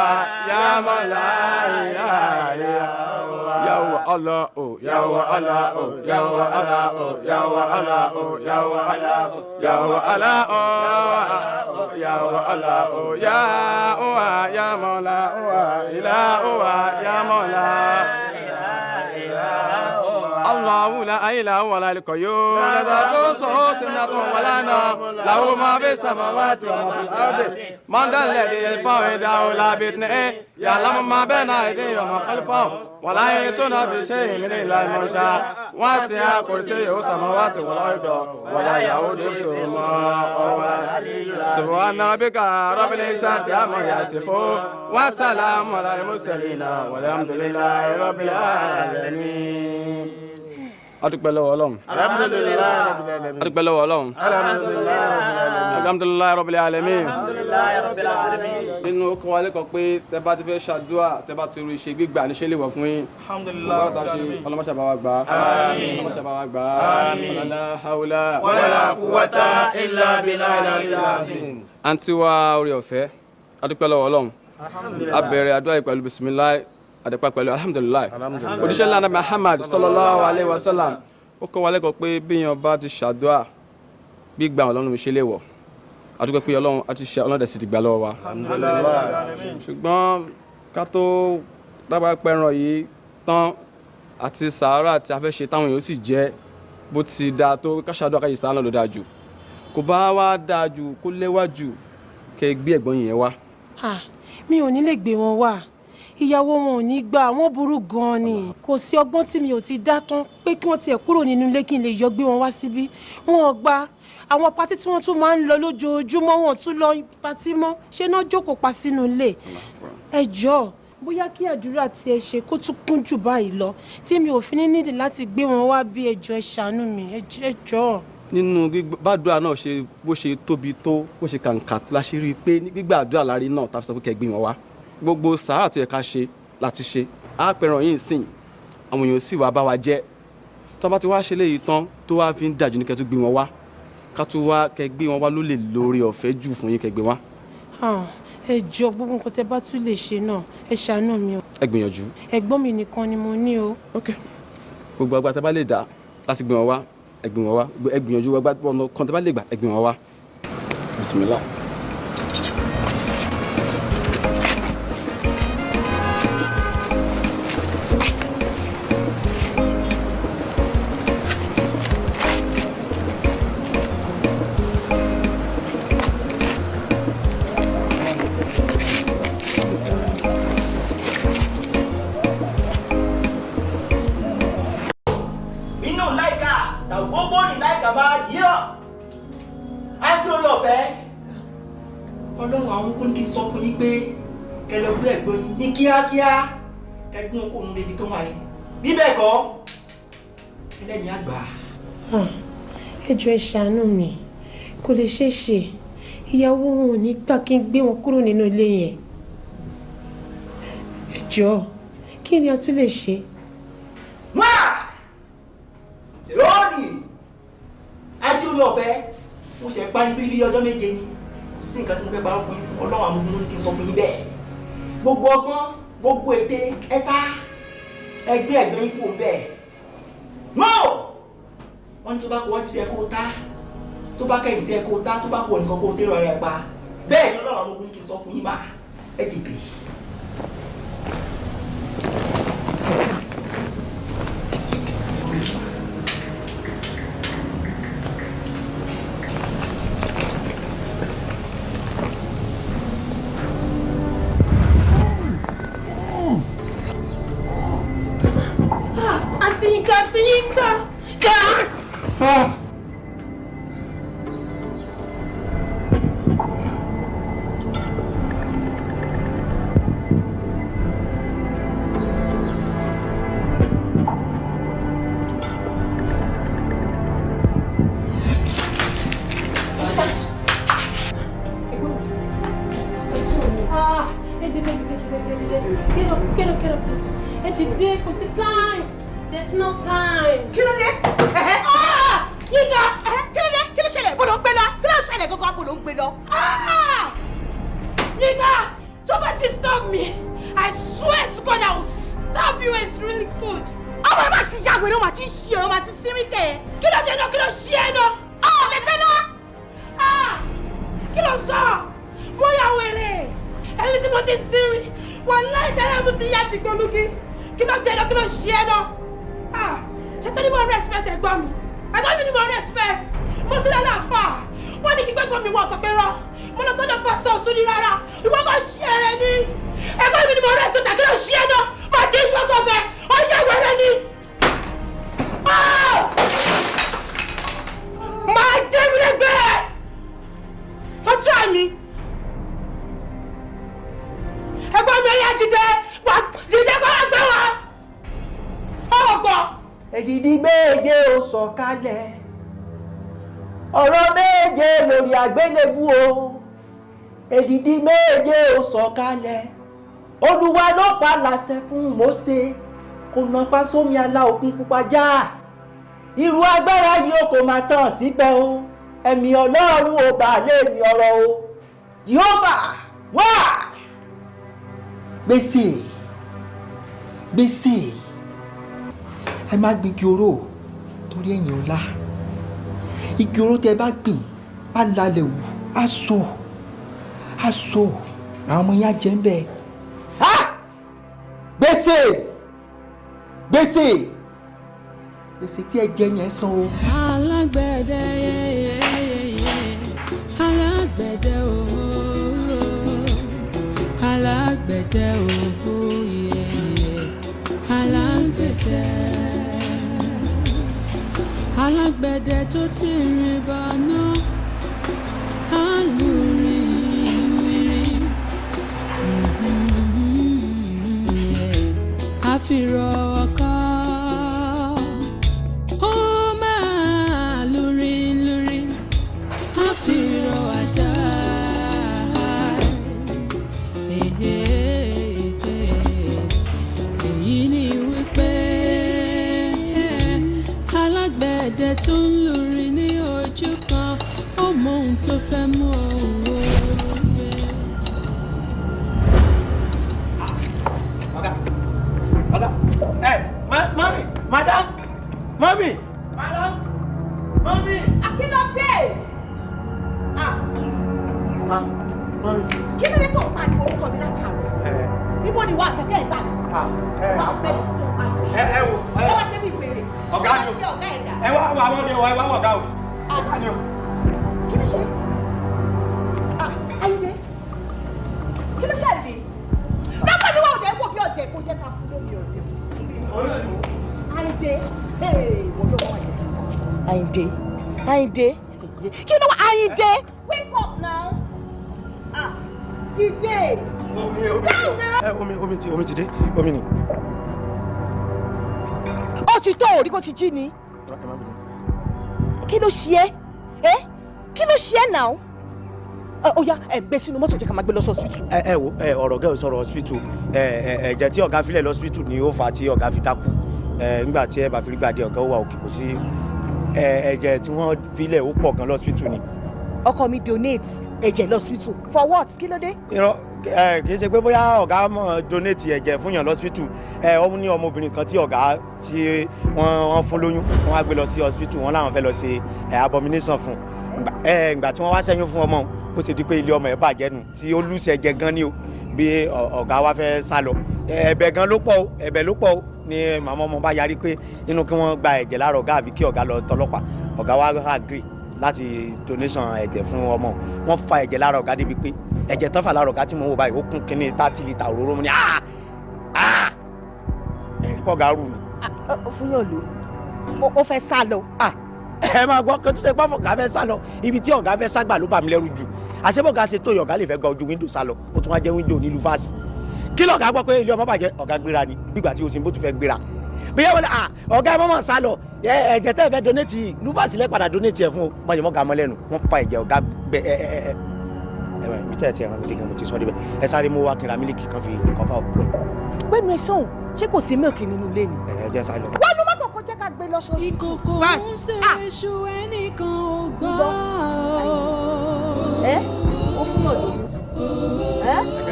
يا مولا إلا يا هو الله يا هو الله يا هو الله يا هو الله يا هو الله يا هو الله يا هو الله يا هو يا مولا إلا هو يا مولا الله لا إله ولا القيوم لا تأخذه سنة ولا نوم له ما في السماوات وما في الأرض من ذا الذي يشفع عنده إلا بإذنه يعلم ما بين أيديهم وما خلفهم ولا يأتون بشيء من إلا ما شاء وسع كرسيه السماوات والأرض ولا يؤوده حفظهما سبحان ربك رب العزة عما يصفون وسلام على المرسلين والحمد لله رب العالمين. adúpẹ́ lọ́wọ́ Ọlọ́run adúpẹ́ lọ́wọ́ Ọlọ́run alhamdulilayi rabbil alamin nínú kọ́ wa lẹ́kọ̀ọ́ pé tẹ́ bá ti fẹ́ ṣàdúrà tẹ́ bá ti rí iṣẹ́ gbígbà níṣẹ́ lè wọ̀ fún yín ọlọ́mọṣà bá wa gbà ọlọ́mọṣà bá wa gbà la hawla wala quwwata illa billahi al-azim. àǹtí wa orí ọ̀fẹ́ adúpẹ́ lọ́wọ́ Ọlọ́run a bẹ̀rẹ̀ àdúrà yìí pẹ̀lú bisimilayi àdìpá pẹ̀lú alhamdulilayi òjíṣẹ́ lánàá Muhammad sallallahu alayhi wa sallam ó kọ́ wa lẹ́kọ̀ọ́ pé bíyàn bá ti ṣàdúrà gbígbà Ọlọ́run mi ṣe lè wọ̀ àdúgbò pé Ọlọ́run àti ṣe Ọlọ́run dẹ̀ sì ti gbà lọ́wọ́ wa ṣùgbọ́n ká tó dábàá pẹ̀ràn yìí tán àti sàárà àti afẹ́ṣe táwọn èèyàn sì jẹ́ bó ti dáa tó ká ṣàdúrà ká yìí sáà náà ló dáa jù kò bá wá dáa jù kó lẹ́wà jù kẹ́ gbé ẹ̀gbọ́n yẹn wá. Mi ò ní lè gbé wọn wá ìyàwó wọn ò ní gbà wọ́n burú gan-an ni kò sí ọgbọ́n tí mi ò ti dá tán pé kí wọ́n tiẹ̀ kúrò nínú ilé kí n lè yọ gbé wọn wá síbí wọn ò gbà àwọn patí tí wọ́n tún máa ń lọ lójoojúmọ́ wọn ò tún lọ patí mọ́ ṣé náà jókòó pa sínú ilé ẹ jọ̀ọ́ bóyá kí àdúrà tí ẹ ṣe kó tún kún jù báyìí lọ tí mi ò fi ní nídìí láti gbé wọn wá bí ẹ jọ̀ọ́ ẹ ṣàánú mi ẹ jọ̀ọ́. nínú gbàdúrà náà ṣe bó ṣe tóbi tó bó ṣe kàǹkà tó la ṣe rí i pé ní gbígbàdúrà lárí náà tá a fi sọ pé kẹ́ gbé wọn wá gbogbo sàárà tó yẹ ká ṣe láti ṣe á pẹ̀ràn yìí sìn àwọn èèyàn sì wá bá wa jẹ́ tó bá ti wá ṣe léyìí tán tó wá fi ń dàjú ní kẹ́ tó gbé wọn wá ká tó wá kẹ́ gbé wọn wá ló lè lórí ọ̀fẹ́ jù fún yín kẹ́ gbé wá. ẹ jọ̀ọ́ gbogbo nǹkan tẹ́ bá tún lè ṣe náà ẹ ṣàánú mi o. ẹ gbìyànjú. ẹ̀gbọ́n mi nìkan ni mo ní o. ok gbogbo agbára tẹ́ bá lè dá láti gbé wọn wá ẹ gbé wọn wá ẹ gbìyànjú agbára kan tẹ́ bá lè gbà ẹ gbé wọn wá. bismillah. Ọlọ́run àwọn tó ń kí n sọ fún yín pé kẹlẹ gbé ẹ̀gbọ́n yín ní kíákíá kẹgbọn kó nu débi tó wà yín bí bẹ́ẹ̀ kọ́ ẹlẹ́mìí àgbà. ẹ jọ̀ọ́ ẹ ṣàánú mi kò lè ṣeé ṣe ìyàwó wọn ò ní gbà kí n gbé wọn kúrò nínú ilé yẹn ẹ jọ̀ọ́ kí ni a tún lè ṣe. wá tìrọ́ọ̀nì àti orí ọ̀fẹ́ mo ṣe parí bí ọjọ́ méje ni sí nǹkan tí mo fẹ́ parọ́ fún yín fún Ọlọ́run àwọn ọmọ kí n sọ fún yín bẹ́ẹ̀ gbogbo ọgbọ́n gbogbo ète ẹ̀ta ẹgbẹ́ ẹ̀gbẹ́ yín kò ń bẹ́ẹ̀ no wọ́n ní tó bá kó wájú sí ẹ kó ta tó bá kẹ́yìn sí ẹ kó ta tó bá kó nǹkan kó tẹ́rọ rẹ pa bẹ́ẹ̀ ni Ọlọ́run àwọn ọmọ kí n sọ fún yín máa ẹ tètè. Èdìdì méje ó sọ̀kalẹ̀ ọ̀rọ̀ méje lórí àgbélébú o èdìdì méje ó sọ̀kalẹ̀ Olúwa ló pa láṣẹ fún Mósè kó nà pa sómi àlà òkun pupa já irú agbára yìí kò máa tàn síbẹ̀ o ẹ̀mí Ọlọ́run ò bá lè mi ọ̀rọ̀ o Jèhófà wá gbèsè ẹ má gbin igi oró torí ẹ̀yìn ọ̀la igi oró tẹ bá gbìn á lalẹ̀ wù á so àwọn ọmọ yẹn á jẹ́ ń bẹ̀ gbèsè tí ẹ jẹ yẹn san o. alágbẹ̀dẹ yẹ́yẹ́yẹ́ alágbẹ̀dẹ òye alágbẹ̀dẹ alágbẹ̀dẹ tó ti rìn bọ̀nà alùrìn àfìrọ̀ ọkọ ó máa lùrìn àfìrọ̀ àdá èyí ni wípé alágbẹ̀dẹ tó ń lùrìn ní ojú kan ó mọ ohun tó fẹ́ mú owó rẹ̀. Ọ̀gá, mami, madam, mami, madam, mami. Akínọ́dé! Mami. Kí ló dé tó ń pariwo orúkọ mi láti àárọ̀? Níbo ni ìwà àtẹ̀kẹ́ ìgbà mi? Wà á bẹ̀rẹ̀ sí ọ̀gá. Ẹ wá ṣe bí wèrè. Ọ̀gá ni o. Ẹ wá ṣe ọ̀gá ẹ̀dá. Ẹ wá wà wọ́n ní o, ẹ wá wọ̀ ọ̀gá o. Ọ̀gá ni o. Kí ló ṣe? Ayíǹde. Kí ló ṣe àdé? Lọ́pọ̀ ni wọ́n ò dé wò bí ọ̀jẹ̀ kó jẹ́ ká fún lómi ọ̀dẹ̀. Ayíǹde. Wọ́n ló wà jẹ́. Ayíǹde. Ayíǹde. Kí ló wà Ayíǹde? Wake up now. Dìde. Omi ti dé, omi ni. Ó ti tó orí kó ti jí ni. Kí ló ṣe é? Kí ló ṣe é náà? Ó yá gbé sínú mọ́tò jẹ́ ká máa gbé lọ sí hospital. Ẹ wo ọ̀rọ̀ gẹ́ ò sọ̀rọ̀ hospital. Ẹ̀jẹ̀ tí ọ̀gá filẹ̀ lọ hospital ni ó fà tí ọ̀gá fi dákú. Nígbà tí ẹ bá fi rí gbàdé ọ̀gá ó wà òkè kò sí. Ẹ̀jẹ̀ tí wọ́n filẹ̀ ó pọ̀ gan lọ hospital ni. Ọkọ mi donate ẹ̀jẹ̀ lọ hospital for what? Kí ló dé? Irọ́ kì í ṣe pé bóyá ọ̀gá mọ̀ donate ẹ̀jẹ̀ fún yàn lọ hospital. Ó ní ọmọbìnrin kan tí ọ̀gá tí wọ́n fún lóyún wọ́n wá gbé lọ sí hospital wọ́n láwọn fẹ́ lọ ṣe abomination fún. Ìgbà tí wọ́n wá ṣẹ́yún fún ọmọ bó ṣe di pé ilé ọmọ ẹ̀ bàjẹ́ nù tí ó lùsẹ̀ ẹ̀jẹ̀ gan ni o bí ọ̀gá wa fẹ́ sá lọ. Ẹ̀bẹ̀ gan ló pọ̀ o ẹ̀bẹ̀ ló pọ̀ o ni màmá ọmọ bá yarí pé nínú kí wọ́n gba ẹ̀jẹ̀ lára ọ̀gá àbí kí ọ̀gá lọ tọlọ́pàá ọ̀gá wa agree láti donation ẹ̀jẹ̀ fún ọmọ wọn fa ẹ̀jẹ̀ lára ọ̀gá débi pé ẹ̀jẹ̀ tán fà lára ọ̀gá tí mo wò báyìí ó kún kínní 30 litre òróró mu ni ẹ̀rí pọ̀ gàrú ni. Fún yàn ló ó fẹ́ sá lọ. Ẹ máa gbọ́ kí tó ṣe pọ́fọ̀ ọ̀gá fẹ́ sá lọ ibi tí ọ̀gá fẹ́ sá gbà ló bà mí lẹ́rù jù àṣebọ̀gá ṣe tó yọ ọ̀gá lè fẹ́ gba ojú wíńdò sá lọ ó tún wá jẹ́ wíńdò nílùú fásì kí lọ̀gá gbọ́ pé ilé ọmọ bàjẹ́ ọ̀gá gbéra ni gbígbà tí o sì ń bó tún fẹ́ gbéra bóyá wọlé ọ̀gá ẹ mọ̀mọ́ sá lọ ẹ̀jẹ̀ tẹ́ ẹ fẹ́ donate lúfàsì lẹ́ padà donate ẹ̀ fún o mọ̀jẹ̀ mọ́gà mọ́ lẹ́nu wọ́n fa ẹ̀jẹ̀ ọ̀gá gbẹ mi tẹ́ ẹ ti ẹ̀ràn mi gan mo ti sọ débẹ̀ ẹ sáré mú wá kí n ra mílíkì kan fi recover of blood. Gbẹ́nu ẹ sọ̀hún ṣé kò sí mílìkì nínú ilé ni. ẹ jẹ́ sáré lọ. wọ́n ló mọ́tò kó jẹ́ ká gbé lọ sọ́sì. Ìkòkò ń ṣe èṣù ẹnìkan ò gbọ́. Ó fún yàn lóyún.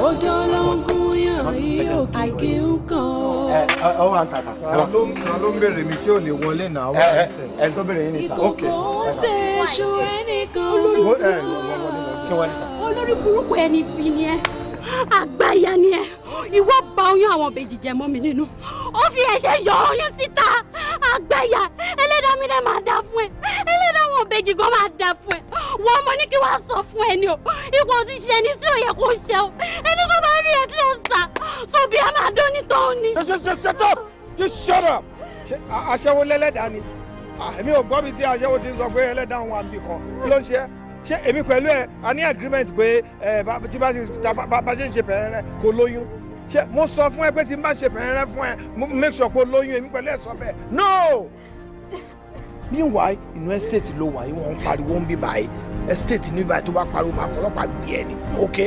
Odò ló ń gún yàn yí òkìkí ń kàn. Ọ wà ń tà sá. ló ń bèrè mi tí ò lè wọlé náà. Ẹ tó bèrè yín ní sá. Ìkòkò ń ṣe èṣù ẹnìkan ò gbọ́. Kí wọ́n ní sá. Olórí burúkú ẹni bí ni ẹ àgbáyà ni ẹ ìwọ bà oyún àwọn ìbejì jẹ́ mọ́ mi nínú ó fi ẹ̀ṣẹ̀ yọ oyún síta àgbáyà ẹlẹ́dàá mi náà máa dá fún ẹ ẹlẹ́dàá àwọn ìbejì gan máa dá fún ẹ wọ́n mọ ní kí wàá sọ fún ẹ ni o ipò ti ṣe ni tí ò yẹ kó ṣe o ẹni tó bá rí ẹ tí ó sà so bí a máa dán nítòun ni. Shut up! You shut up! Aṣẹ́wó lẹ́lẹ́dàá ni èmi ò gbọ́ mi tí aṣẹ́wó ti ń sọ pé ẹlẹ́dàá wà níbì kan ló ń ṣe é ṣé èmi pẹ̀lú ẹ a ní agreement pé tí bá ṣe ń ṣe pẹ̀rẹ̀rẹ̀ kò lóyún ṣé mo sọ fún ẹ pé tí n bá ṣe pẹ̀rẹ̀rẹ̀ fún ẹ make sure pé o lóyún èmi pẹ̀lú ẹ sọ bẹ́ẹ̀ no. Meanwhile inú estate ló wà yìí wọ́n ń pariwo ń bí báyìí estate ní báyìí tó bá pariwo máa fọlọ́pàá gbé ẹ ní ok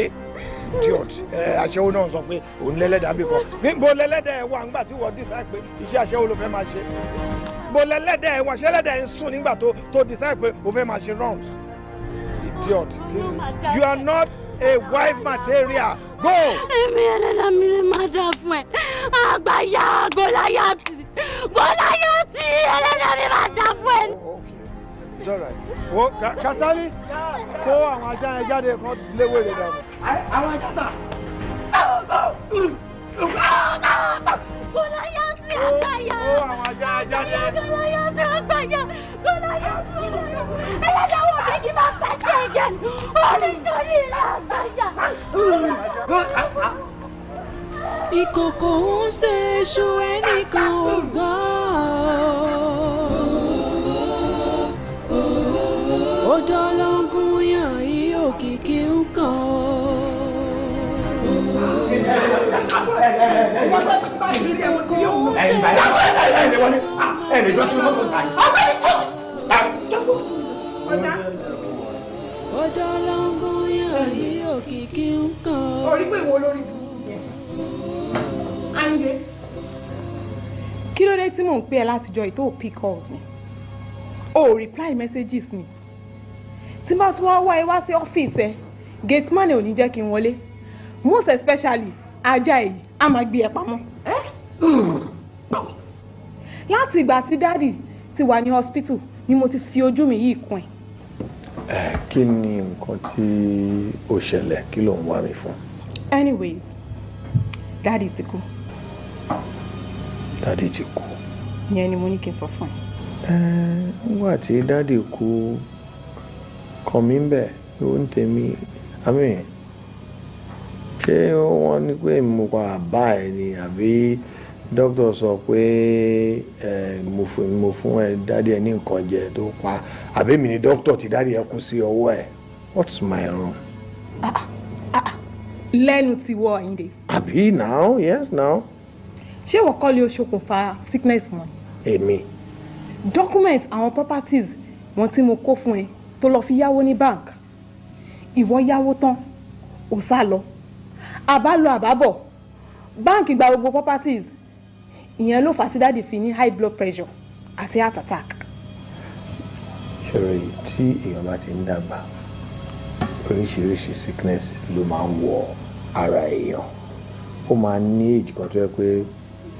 idiot aṣẹ́wó náà sọ pé òun lẹ́lẹ́dàá bí kan níbo lẹ́lẹ́dàá ẹ wà nígbà tí wọ́n decide pé iṣẹ́ aṣẹ́wó ló fẹ́ máa ṣe bó lẹ́lẹ́dàá ẹ wà ṣẹ́lẹ́dàá ẹ ń sùn nígbà tó decide pé o fẹ́ máa ṣe wrongs. Idiot. You are not a wife material. Go. Èmi ẹlẹ́dàá mi lè máa dá fún ẹ. Àgbáyà Gòláyátì ẹlẹ́dàá mi máa dá fún ẹ. Okay, it's all right. Wo Kasali kó àwọn ajá yẹn jáde kan léwèrè dànù. Àwọn ajá sà. Gòláyátì àgbáyà. Kó àwọn ajá yẹn jáde. Gòláyátì àgbáyà. Gòláyátì ẹlẹ́dàá wọ̀ mí kí n máa pàṣẹ ẹ̀jẹ̀ oríṣiríṣi àgbáyà. ìkòkò ń ṣe iṣu ẹnìkan ò gbọ́. Odò ọlọ́gùn yàn yí òkìkí ń kàn ó. Ìkòkò ń ṣe iṣu odò ọlọ́gùn yàn yí òkìkí ń kàn ó. Orí pé ìwọ olórí yẹn. Ayinde. Kí ló dé tí mò ń pè ẹ́ látijọ́ yìí tó ò pick calls mi? O ò reply messages mi. Tí bá tún wá ẹ wá sí ọ́fíìsì ẹ, gate man ò ní jẹ́ kí n wọlé. Most especially ajá èyí, a máa gbé ẹ pamọ́. Láti ìgbà tí dáàdì ti wà ní hospital ni mo ti fi ojú mi yìí kún ẹ. Kí ni nǹkan tí ó ṣẹlẹ̀? Kí ló ń wá mi fún? Anyways, dáàdì ti kú. Dáàdì ti kú. Ìyẹn ni mo ní kí n sọ fún ẹ. Nígbà tí dáàdì kú, kàn mí bẹ̀ ló ń tèmi. Àmín. Ṣé wọ́n ní pé mo pa bá ẹ ni àbí dókítà sọ pé mo fún ẹ dáàdì ẹ ní nǹkan jẹ tó pa àbí mi ni dókítà tí dáàdì ẹ kú sí ọwọ́ ẹ? What's my wrong? Lẹ́nu ti wọ Àyìndé. Àbí now? Yes now. Ṣé wọ́n kọ́ lé o ṣokùnfà sickness wọn? Èmi. Document àwọn properties wọn tí mo kó fún ẹ tó lọ fi yáwó ní bank. Ìwọ yáwó tán, ó sá lọ. Àbálọ àbábọ̀, báǹkì gba gbogbo properties. Ìyẹn ló fà á tí dáàdì fi ní high blood pressure àti heart attack. Ṣòro yìí tí èèyàn bá ti ń dàgbà, oríṣiríṣi sickness ló máa ń wọ ara èèyàn. Ó máa ní èjì kan tó yẹ pé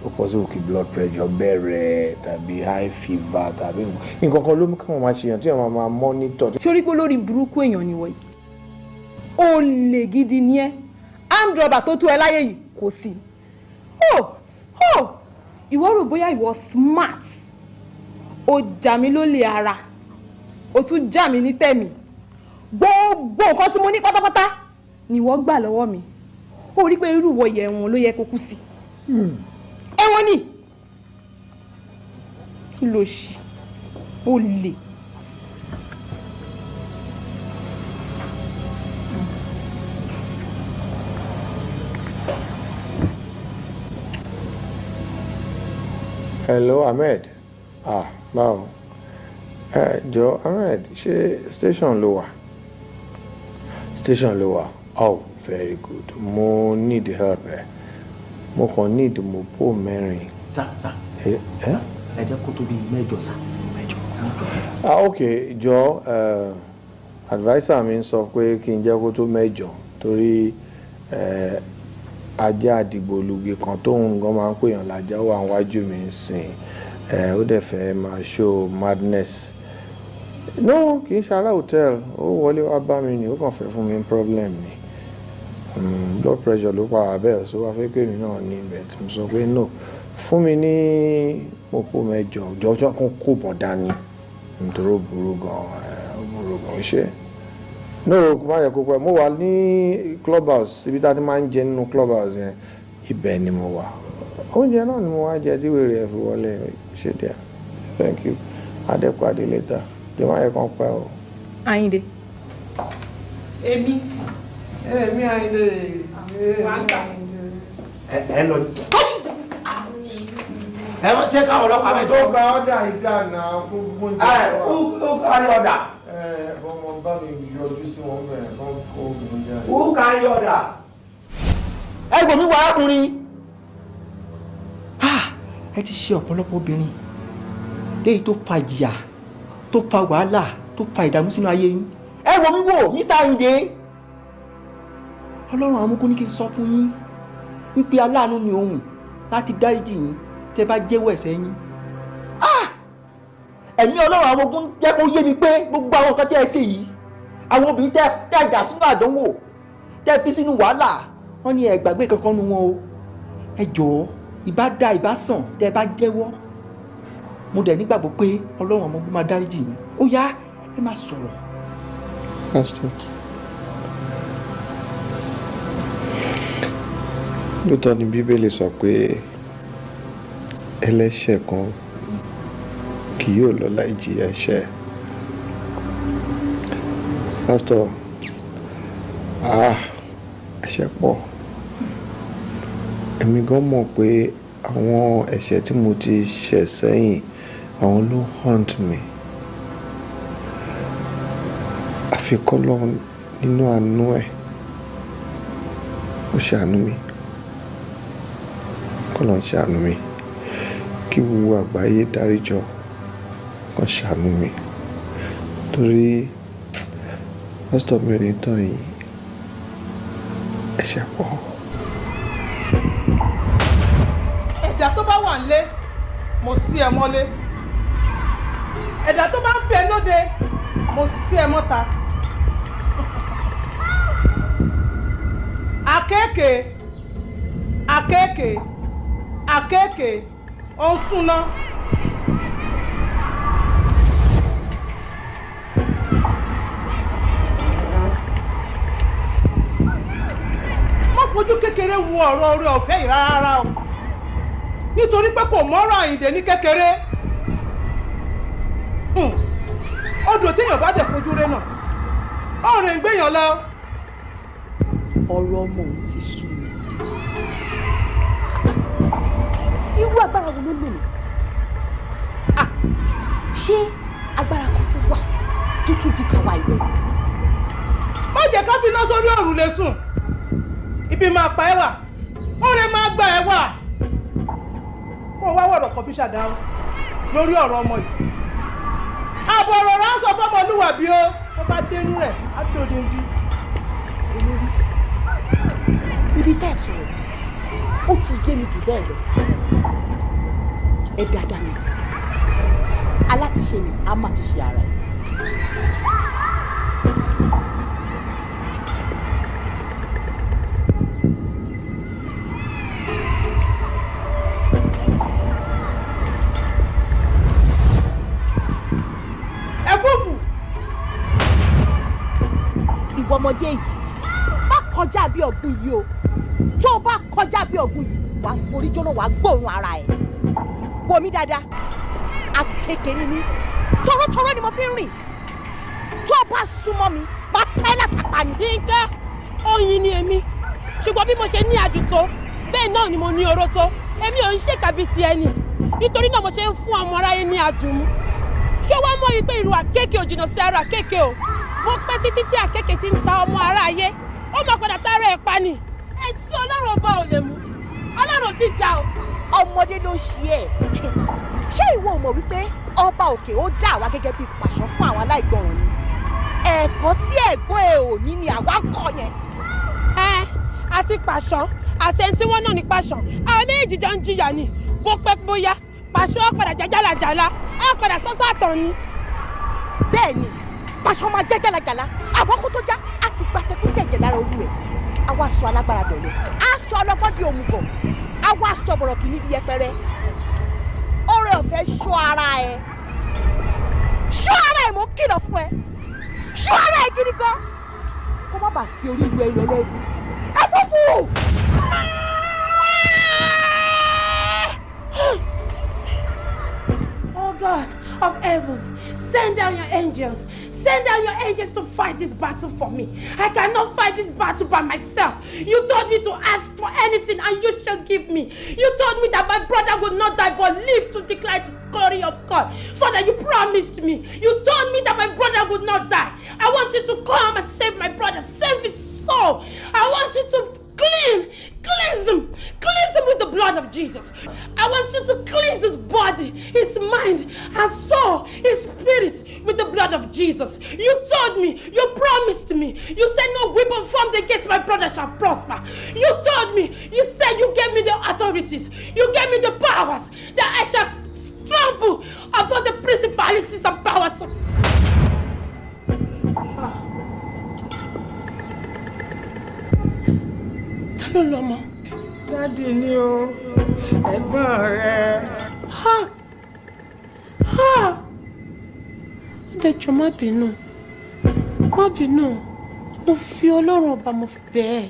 ó possible kí blood pressure bẹ̀rẹ̀ tàbí high fever tàbí nǹkan kan ló mú káwọn máa ṣèyàn tí wọ́n máa monitor. Ṣorí pé lórí burúkú èèyàn ni wọ̀nyí. Olè gidi ni ẹ́. Armed robber tó tó ẹ láyé yìí kò sí. Ìwọ rò bóyá ìwọ smart. Ó jà mí lólè ara. Ó tún jà mí ní tẹ̀mí. Gbogbo nǹkan tí mo ní pátápátá ni ìwọ gbà lọ́wọ́ mi. Ó rí pé irú ìwọ yẹ ẹ̀wọ̀n ló yẹ kó kú sí. Ẹ̀wọ̀n ni. Kí ló ṣe? Olè. Hello Ahmed. Báwo? Jọ Ahmed, ṣé station ló wà? Station ló wà. Oh, very good. Mo need help ẹ. Mo kàn need mopo mẹ́rin. Sá. Ẹ jẹ́ kó tó bí mẹ́jọ sá. Okay, jọ adviser mi sọ pé kí n jẹ́ kó tó mẹ́jọ torí ajá àdìgbòlugi kan tóun gan máa ń pèèyàn lájà wà níwájú mi ń sìn ó dẹ̀ fẹ́ máa show madness. No, kì í ṣe ará hotel, ó wọlé wá bá mi ni, ó kàn fẹ́ fún mi problem ni. Blood pressure ló pa abẹ́ so wá fẹ́ pé mi náà ní ibẹ̀ tí mo sọ pé no, fún mi ní mopo mẹ́jọ jọjọ́ kan kó bọ̀ dání nítorí ó burú gan ṣe. No, kò má yẹ kó pẹ́, mo wà ní clubhouse ibi tá a ti máa ń jẹ nínú clubhouse yẹn, ibẹ̀ ni mo wà. Oúnjẹ náà ni mo wá jẹ tí wèrè ẹ̀ fi wọlé ṣe díẹ̀. Thank you. Adépàdé later. Jẹ́ máa yẹ kán pẹ́ o. Àyìndé. Èmi. Àyìndé. Ẹ lọ. Ẹ wọ́n ṣe káwọn ọlọ́pàá mi tó. Ó gba ọ̀dà ìjà náà fún gbóúnjẹ. Ó kárí ọ̀dà. Ọmọ bá mi yọjú sí wọn bẹ̀rẹ̀ kán kó gbóúnjẹ. Ó kárí ọ̀dà. Ẹ gbọ́ mi wá arákùnrin. Ẹ ti ṣe ọ̀pọ̀lọpọ̀ obìnrin léyìí tó fa ìjìyà tó fa wàhálà tó fa ìdààmú sínú ayé yín. Ẹ wò mí wò Mr. Ayinde. Ọlọ́run àwọn amúkú ní kí n sọ fún yín wípé aláàánú ni òun láti dáríjì yín tẹ́ bá jẹ́wọ́ ẹ̀ṣẹ̀ yín. Ẹ̀mí Ọlọ́run àwọn ogun jẹ́ kó yé mi pé gbogbo àwọn nǹkan tẹ́ ẹ ṣe yìí àwọn obìnrin tẹ́ dà sínú àdánwò tẹ́ fi sínú wàhálà wọ́n ní ẹ gbàgbé kankan nu wọn o. Ẹ jọ̀ọ́ ìbá da ìbá sàn tẹ́ bá jẹ́wọ́. Mo dẹ̀ nígbàgbọ́ pé Ọlọ́run àwọn ogun máa dáríjì yín. Ó yá ẹ máa sọ̀rọ̀. lóòótọ́ ni bíbélì sọ pé ẹlẹ́ṣẹ̀ kan kì yóò lọ láì jìyà ẹ̀ṣẹ̀. Pásítọ̀, ẹ̀ṣẹ̀ pọ̀. Èmi gan mọ̀ pé àwọn ẹ̀ṣẹ̀ tí mo ti ṣẹ̀ sẹ́yìn àwọn ló haunt mi. Àfi k'Ọlọ́run nínú àánú ẹ̀ ó ṣàánú mi. K'Ọlọ́run ṣàánú mi. Kí gbogbo àgbáyé dáríjọ kó ṣàánú mi. Torí pásítọ̀ mi ò ní tàn yín, ẹ̀ṣẹ̀ pọ̀. Ẹ̀dá tó bá wà nílé mo ṣí ẹ mọ́lé, ẹ̀dá tó bá ń bẹ lóde mo ṣí ẹ mọ́ta. Àkéèké àkéèké àkéèké ó ń súná. Má fojú kékeré wo ọ̀rọ̀ oore ọ̀fẹ́ yìí rárá o, nítorí pé kò mọ́rọ̀ Àyìndé ní kékeré. Odò téèyàn bá dẹ̀ fojú rẹ̀ náà ọ̀rẹ́ ń gbéyàn lọ. Ọ̀rọ̀ ọmọ òun ti sú mi. Irú agbára wo ló lò mí? Ṣé agbára kan tún wà tó tún ju tàwa ìwé? Má jẹ́ ká fi iná sórí òrùlé sùn, ibi máa pa ẹ́ wà, ọ̀rẹ́ máa gbà ẹ́ wà. Kó o wá wọ̀rọ̀ kan fi ṣàdáhùn lórí ọ̀rọ̀ ọmọ yìí. Àbọ̀ ọ̀rọ̀ rà ń sọ fọ́mọlúwàbí o, tó bá dénú rẹ̀ á dòde ojú. Olórí, ibi tá ẹ̀ sọ̀rọ̀ ó ti yé mi jù bẹ́ẹ̀ lọ. Ẹ dáadáa mi, alátiṣe mi á má ti ṣe ara ẹ̀. Ìwọ ọmọdé yìí má kọjá bí ọ̀gbun yìí o, tó o bá kọjá bí ọ̀gbun yìí wàá forí jóná wàá gbóòórùn ara ẹ̀. Wò mí dáadáa, àkekèé ni mí, tọrọtọrọ ni mo fi ń rìn, tó o bá súnmọ́ mi má tẹ́ látàpá ni. Yínká, oyin ni èmi, ṣùgbọ́n bí mo ṣe ní adùn tó bẹ́ẹ̀ náà ni mo ní oró tó. Èmi ò ń ṣèkà bíi ti ẹni, nítorí náà mo ṣe ń fún ọmọ aráyé ní adùn mu. Ṣé wàá mọ̀ wípé ìrù àkékè ò jìnnà sí ara àkékè o? Wọ́n pẹ́ títí tí àkékè ti ń ta ọmọ aráyé, ó máa padà tá ara ẹ̀ pa ni. Ẹ tí Ọlọ́run ọba ò lè mú, Ọlọ́run ti dá o. Ọmọdé ló ṣí ẹ. Ṣé ìwọ ò mọ̀ wípé ọba òkè ó dá àwa gẹ́gẹ́ bíi pàṣán fún àwọn aláìgbọràn ni? Ẹ̀kọ́ tí ẹ̀gbọ́n ẹ ò ní ni àwa ń kọ́ yẹn. Àti pàṣán àti ẹni tí wọ́n náà ní pàṣán, àwọn méjì jọ ń jìyà ni. Bó pẹ́ bóyá pàṣán á padà jẹ́ jálajàla, á padà sọ́sọ́ àtọ̀ ni. Bẹ́ẹ̀ni, pàṣán máa jẹ́ jálajàla, àwọn kó tó já á ti gba tẹkútẹ̀jẹ̀ lára olú ẹ̀. A wá sọ alágbára dọ̀lẹ́, á sọ ọlọ́gbọ́n di òmùgọ̀, a wá sọ bọ̀rọ̀ kìíní di yẹpẹrẹ. Oore ọ̀fẹ́ ṣọ́ ara ẹ, ṣọ́ ara ẹ, mo kìlọ̀ fún ẹ, ṣọ́ ara ẹ gidi gan, kó má bàa fi orí ìlú ẹrù ẹlẹ́rù. Ẹ fúfú. Oh God of heavens, send down your angels. Send down your angels to fight this battle for me. I cannot fight this battle by myself. You told me to ask for anything and you shall give me. You told me that my brother would not die but live to declare the glory of God. Father, you promised me. You told me that my brother would not die. I want you to come and save my brother. Save his soul. I want you to cleanse him with the blood of Jesus. I want you to cleanse his body, his mind, and soul, his spirit with the blood of Jesus. You told me, you promised me, you said no weapon formed against my brother shall prosper. You told me, you said you gave me the authorities, you gave me the powers, that I shall trample upon the principalities and powers of... Ta ló lọ́mọ? Dádì ni o, ẹ̀gbọ́n rẹ̀. Dẹjọ́ má bínú, mo fi Ọlọ́run ọba mo fi bẹ̀ ẹ́,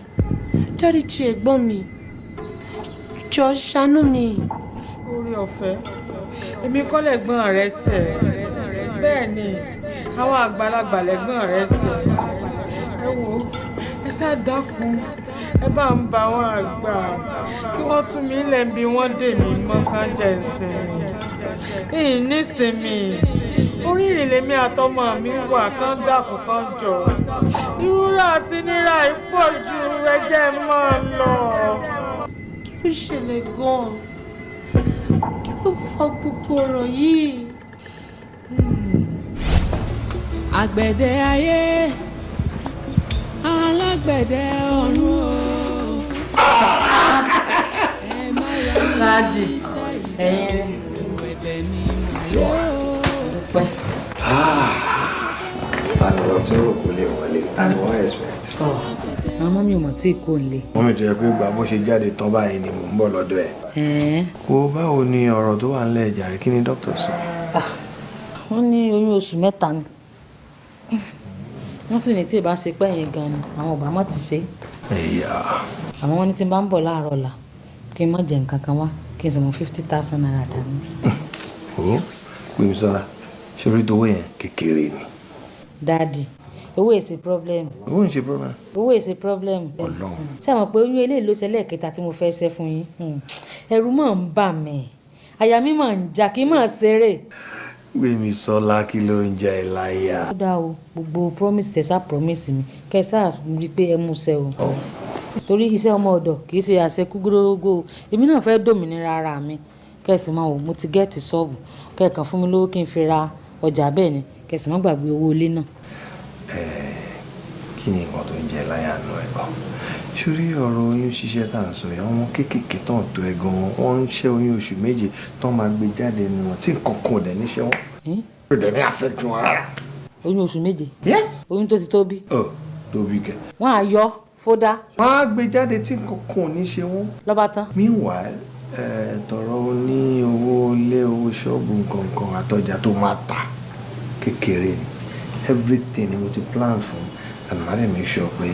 dáríjì ẹ̀gbọ́n mi. jọ ṣàánú mi. Orí ọ̀fẹ́ èmi kọ́ lẹ́gbọ́n rẹ ṣẹ̀ bẹ́ẹ̀ ni àwọn àgbàlagbà lẹ́gbọ́n rẹ ṣẹ̀ ẹ wò ẹ ṣáà dákun ẹ bá ń bá wọn àgbà kí wọ́n tún mí lẹ̀ bí wọ́n dè mí mọ́ kánjà ìsinmi ìyìn nísinmi orí ìrìnlẹ̀mí àtọmọ mi wà kán dákun kán jọ ìrora àti nira ìpọ̀ ju ẹjẹ́ mọ́ lọ. Kí ló ṣẹlẹ̀ gan-an? Kí ló fa gbogbo ọ̀rọ̀ yìí? Àgbẹ̀dẹ ayé alágbẹ̀dẹ ọ̀run o. Ẹ má yọ mí sí ẹ̀yìn ẹ̀bẹ̀ mi mọ̀ o. Tani wọ́n tí rò kó lè wọlé, tani wọ́n expect. Àwọn mọ́mí ò mọ̀ tí kò lè. Mọ́mí tó yẹ pé gbà bó ṣe jáde tán báyìí ni mò ń bọ̀ lọ́dọ̀ ẹ̀. Wo báwo ni ọ̀rọ̀ tó wà nílẹ̀ ìjà rẹ̀ kí ni dókítà sọ? Wọ́n ní oyún oṣù 3 ni. Wọ́n sì ní tí ì bá ṣe pẹ́yìn gan ni àwọn ọ̀bà mọ́ ti ṣe. Àmọ́ wọ́n ní tí n bá ń bọ̀ láàárọ̀ ọ̀la kí n má jẹ nǹkan kan wá kí n sì mú 50,000 naira dání. Ó gbèmí sọ́la ṣorí tó owó yẹn kékeré ni. Dáàdì owó èsì problem. Owó ń ṣe problem. Owó èsì problem. Ọlọ́run. Ṣé àmọ̀ pé oyún eléyìí ló ṣẹlẹ̀ kẹta tí mo fẹ́ ṣe fún yín? Ẹ̀rù máa ń bà mí àyà mi máa ń jà kí n máa ṣeré. Gbèmí sọ́la kí ló ń jẹ ẹ láyà. Ó dáa o gbogbo promise tẹ̀sà promise mi kẹsà rí i pé ẹ mú ṣẹ o. Torí iṣẹ́ ọmọ ọ̀dọ̀ kì í ṣe àṣekú górógó o èmi náà fẹ́ dòmìnira ara mi kẹsì máa wò mo ti gẹ́ẹ̀tì ṣọ́ọ̀bù kẹ̀kan fún mi lówó kí n fi ra ọjà bẹ́ẹ̀ ni kẹsì má gbàgbé owó ilé náà. Kí ni nǹkan tó ń jẹ láyà nù ẹ̀ gan? Sórí ọ̀rọ̀ oyún ṣíṣẹ́ tá à ń sọ yìí àwọn kéékèèké tán tó ẹ gan wọ́n ń ṣẹ́ oyún oṣù méje tán máa gbé jáde nù wọn tí nǹkan kan ò dẹ̀ níṣẹ́ wọn. Kò dẹ̀ ní affect wọn rárá. Oyún oṣù méje? Yes. Oyún tó ti tóbi? Tóbi kẹ. Wọ́n á yọ fódà. Wọ́n á gbé jáde tí nǹkan kan ò ní ṣe wọ́n. Lọ́ba tán. Meanwhile tọrọ ní owó ilé owó ṣọ́ọ̀bù nǹkan àtọjà tó máa tà kékeré ni everything ni mo ti plan fún and ma make sure pé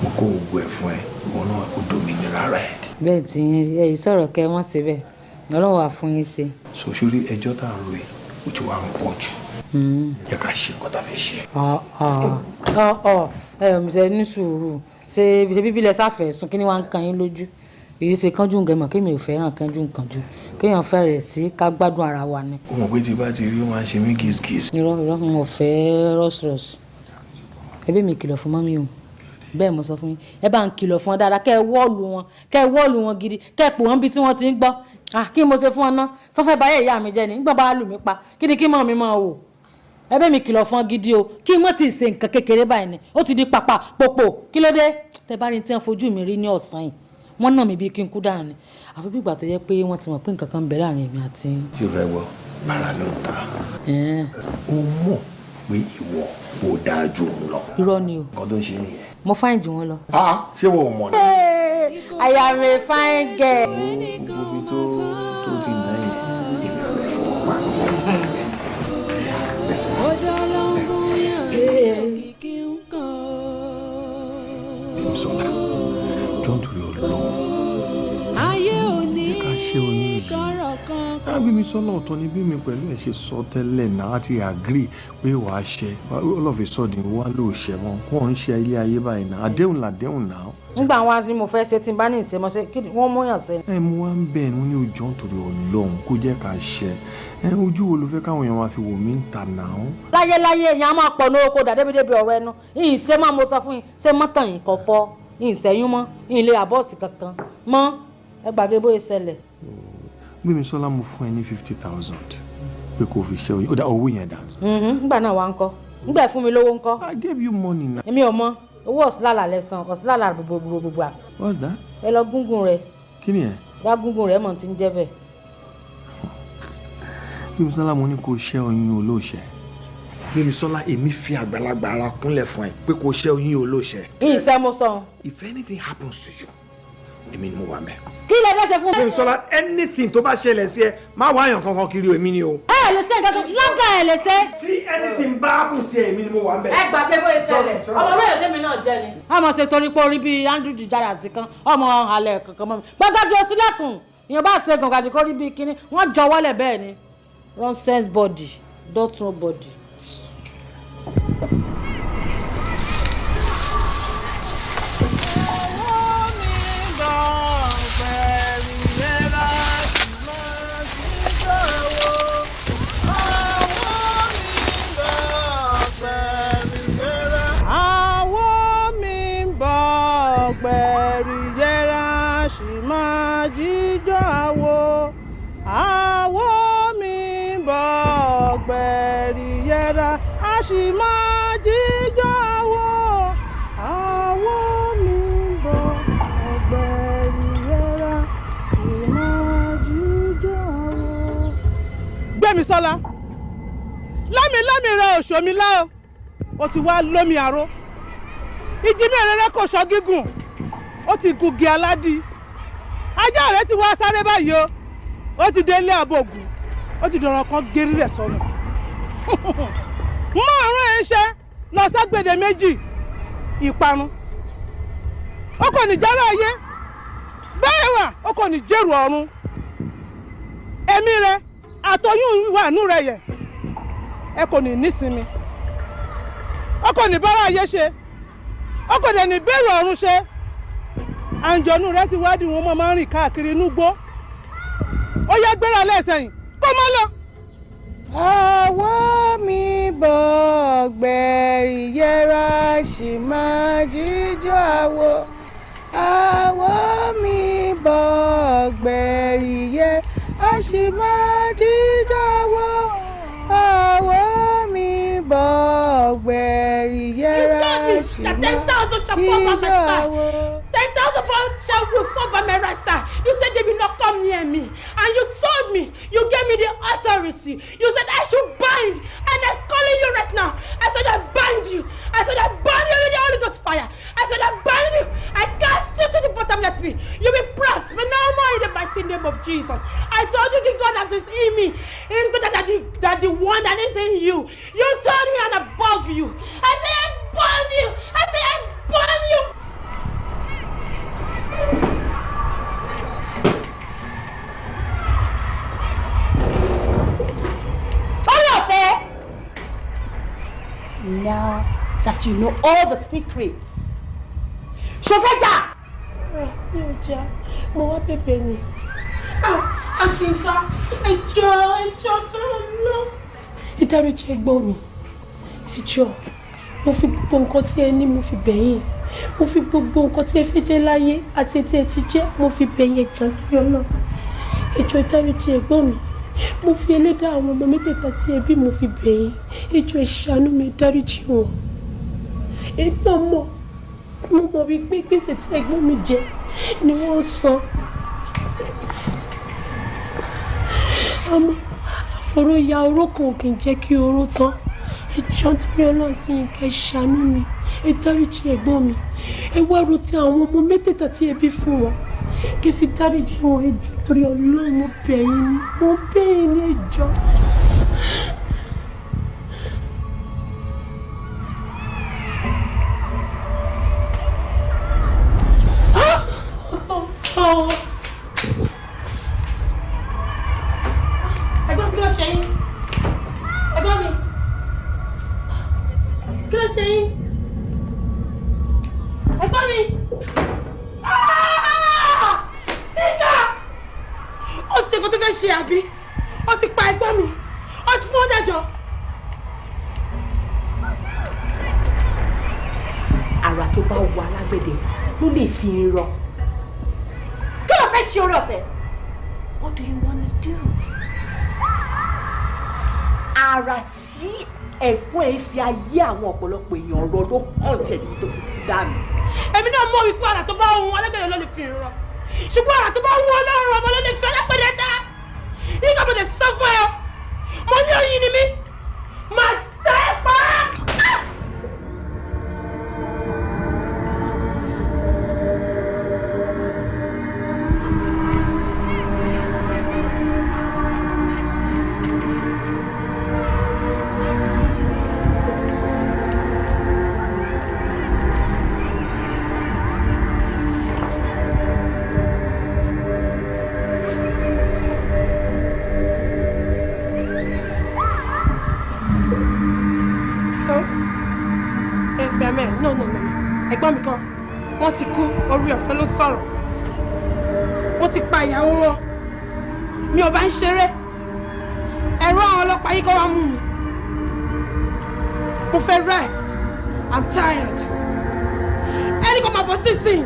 mo kó gbogbo ẹ̀ fún ẹ ìwọ náà kó dominira rẹ. Bẹ́ẹ̀ tí ẹ sọ̀rọ̀ kẹ́ wọ́n ṣe bẹ́ẹ̀ Ọlọ́run wà fún yín ṣe. Sòṣórí ẹjọ́ tá à ń ro yìí ó ti wá ń pọ̀ jù. Yẹ ká ṣe nǹkan tá a fẹ́ ṣe. Ṣe ní sùúrù ṣe bíbílẹ̀ sáfẹ̀ sùn kí ni wàá ń kan yín lójú èyí ṣe kánjú gẹ̀mọ̀ kí mi ò fẹ́ràn kánjú kéèyàn fẹ́rẹ̀ sí ká gbádùn ara wa ni. Ó mọ̀ pé tí bá ti rí ó máa ń ṣe mí gíṣgíṣ. Irọ́ mo fẹ́ rọ́ṣrọ́ṣ ẹbí mi kìlọ̀ fún mọ́mí o bẹ́ẹ̀ mo sọ fún yín ẹ bá ń kìlọ̀ fún wọn dáadáa kẹ́ ẹ wọ́ọ̀lù wọn gidi kẹ́ ẹ pò wọ́n bí tí wọ́n ti ń gbọ́ kí mo ṣe fún wọn ná sọfẹ́ báyẹ̀ ìyá mi jẹ́ ni nígbà bá lù mí pa kí ni kí mọ́ mi máa wò ẹbí mi kìlọ̀ fún ọ gidi o kí wọ́n ti ṣe nǹkan kékeré báyìí ni ó ti di pàpà pòpò kí ló dé tẹ bá rí tí wọ́n fojú mi rí ní ọ̀sán yìí wọ́n nà mí bí kí n kú dànù ni àfi bí ìgbà tó yẹ pé wọ́n ti mọ̀ pé nǹkan kan ń bẹ láàrin èmi àti. tí o fẹ́ gbọ́ bàrà ló ń ta ó mọ̀ pé ìwọ ò dáa ju òun lọ. irọ́ ni o. nǹkan tó ń ṣe nìyẹn. mo fáìn jù wọ́n lọ. ṣé wo ò mọ̀ ni. I am a fine girl. gbogbo ibi tó ti nà yẹn èmi ò fẹ́ fọwọ́ pa sí. ọjọ́ ló ń gún yàn kìkì ń kàn. Bímsọ́lá jọ́n torí Ọlọ́run. ayé òní kọ̀rọ̀ kan. Bímsọ́lá ọ̀tọ̀ ni bí mi pẹ̀lú ẹ̀ ṣe sọ tẹ́lẹ̀ náà àti agree pé wàá ṣe all of a sudden wà ló ṣẹ wọn wọn ń ṣe ilé ayé báyìí náà àdéhùn làdéhùn náà. nígbà wọn ni mo fẹ́ ṣe tí n bá ní ìṣẹ́mọṣẹ́ kí wọ́n mú yàn sẹ́ni. mo wá ń bẹ̀ ẹ́ ní ojú torí Ọlọ́run kó jẹ́ ká ṣe ojú wo ló fẹ́ káwọn èèyàn máa fi wò mí ń ta náà. láyéláyé èèyàn á máa pọ̀ ní oko dàdébídébi ọ̀rọ̀ ẹnu yìí ṣe máa mo sọ fún yín ṣe mọ́tàn yìí kọ̀ pọ̀ yìí ṣẹ́yún mọ́ yìí lè àbọ̀ọ̀sì kankan mọ́ ẹ gbàgbé bóyá ṣẹlẹ̀. Gbémisọ́lá mo fún ẹ ní 50,000 pé kò fi ṣe oyin ó dá owó yẹn dà. nígbà náà wà ń kọ́ nígbà fún mi lówó ń kọ́. I gave you money now. èmi ò mọ owó ọ̀sìlálà lẹ́sàn ọ̀sìlálà gbogbo à. What's that? ẹ lọ gúngún rẹ. kí ni ẹ. bá gúngún rẹ mọ̀ tí ń jẹ́ bẹ́ẹ̀. Gbémisọ́lá mo ní kó ṣẹ́ oyin olóòṣẹ́. Gbémisọ́lá èmi fi àgbàlagbà ara kúnlẹ̀ fún ẹ pé kó ṣẹ́ oyin olóòṣẹ́. ìṣẹ́ mo sọ. If anything happens to you èmi ni mo wà ń bẹ̀. kí lè fẹ́ ṣe fún mi. Bísọ́lá anything tó bá ṣẹlẹ̀ sí ẹ má wá àyàn kankan kiri èmi ni o. ẹ lè ṣe nǹkan tó lọ́gà ẹ lè ṣe. tí anything bá bù sí èmi ni mo wà ń bẹ̀. ẹ gbàgbé bóyá ṣẹlẹ̀ ọmọ bẹ́ẹ̀ tẹ́mi náà jẹ́ ni. ọmọ ṣe torí pé orí bíi Andrew Jijara àti kan ọmọ alẹ́ kankan mọ́ mi gbọ́dọ̀ jọ sílẹ̀kùn èèyàn bá ṣe gàngàdì kórí bíi kínní wọ́n jọ wọlé bẹ́ẹ̀ ni nonsense body dotun body. Sì máa jíjọ́ wo àwo mi bọ̀ ọ̀gbẹ̀rì yẹra sì máa jíjọ́ wo. Gbémisọ́lá lámìlámì rẹ òṣòmi lá o ti wá lómi àró ìjìnlẹ̀ rere kò sọ gígùn ó ti gungi aládì ajá rẹ ti wá sáré báyìí ó ti délé àbògùn ó ti dọ̀rọ̀ kan gérí rẹ̀ sọnù mọ́ àrùn ẹ̀ ń ṣe lọ ságbèdè méjì ìparun ó kò ní jára ayé bẹ́ẹ̀ wà ó kò ní jẹ́rù ọ̀run ẹ̀mí rẹ àtọyún wà nú rẹ yẹ ẹ kò ní nísinmi ó kò ní bára ayé ṣe ó kò dẹ̀ ní bẹ́ẹ̀rù ọ̀run ṣe àǹjọ̀nú rẹ ti wádìí wọn máa ń rìn káàkiri inú gbó ó yẹ gbéra lẹ́sẹ̀yìn kó má lọ. àwọ̀ mi bọ̀ gbẹ̀rì yẹra sì máa jíjọ́ àwọ̀ mi bọ̀ gbẹ̀rì yẹra sì máa jíjọ́ àwọ̀ mi bọ̀ gbẹ̀rì yẹra sì máa jíjọ́ 10,000 shall fall by my right side. You said they will not come near me. And you told me, you gave me the authority. You said I should bind. And I'm calling you right now. I said I bind you. I said I bind you with the Holy Ghost fire. I said I bind you. I cast you to the bottomless pit. You will prosper no more in the mighty name of Jesus. I told you the God that is in me is better than the one that is in you. You told me I'm above you. I say I burn you. I say I burn you. Now that you know all the secrets, Shofeja! Mi ò jà, mo wá bẹ̀bẹ̀ ni. Àti Ifá, ẹjọ́ tó lọ. Ìdáríjì ẹ̀gbọ́n mi, ẹjọ́, mo fi gbogbo nǹkan tí ẹ ní mo fi bẹ̀ yín. Mo fi gbogbo nǹkan tí ẹ fẹ́ jẹ́ láyé àti tí ẹ ti jẹ́ mo fi bẹ̀ yín ẹjọ́ tó lọ. Ẹjọ́ ìdáríjì ẹ̀gbọ́n mi. Mo fi ẹlẹ́dàá àwọn ọmọ mẹ́tẹ̀ẹ̀ta tí ẹbí mo fi bẹ̀ yín ẹjọ́ ẹ ṣàánú mi dáríjì wọn. Èmi mo mọ̀ wípé gbèsè tí ẹ̀gbọ́n mi jẹ ni wọ́n san. Àmọ́ àfọ̀rọ̀ ya oró kan kì í jẹ́ kí oró tán. Ẹjọ́ torí Ọlọ́run tí nǹkan ẹ ṣàánú mi ẹ dáríjì ẹ̀gbọ́n mi. Ẹ wá ro ti àwọn ọmọ mẹ́tẹ̀ẹ̀ta tí ẹbí fún wọn. Kí fi dáríjì wọn ẹjọ́ torí Ọlọ́run mo bẹ̀ yín ni mo bẹ̀ yín ní ẹjọ́. Ẹ̀gbọ́n kí ló ṣe yín? Ẹ̀gbọ́n mi kí ló ṣe yín? Ẹ̀gbọ́n mi. Ó ti ṣe nǹkan tó fẹ́ ṣe àbí? Ó ti pa ẹ̀gbọ́n mi. Ó ti fún ọ́dẹ̀jọ́. Àrà tó bá wọ alágbẹ̀dẹ ló lè fi ń rọ. Kí ló fẹ́ ṣe orí ọ̀fẹ́? What do you want to do? Àrà tí ẹ̀gbọ́n ẹ̀ fi ayé àwọn ọ̀pọ̀lọpọ̀ èèyàn rọ ló hàn tí ẹ̀ títí tó fi kú dànù. Èmi náà mọ̀ wípé àrà tó bá wọ alágbẹ̀dẹ ló lè fi ń rọ. Ṣùgbọ́n àrà tó bá wọ Ọlọ́run ọmọ ló lè fi alágbẹ̀dẹ ta. Nígbà mo lè sọ fún ẹ o, mo ní oyin ni mí, màá tẹ́ ẹ pa. ẹ̀gbọ́n mi kan wọ́n ti kú orí ọ̀fẹ́ ló sọ̀rọ̀ wọ́n ti pa ìyàwó wọn mi ò bá ń ṣeré ẹ̀rọ àwọn ọlọ́pàá yìí kọ́ wá mú mi mo fẹ́ rest I'm tired ẹnì kan máa bọ̀ sísìn.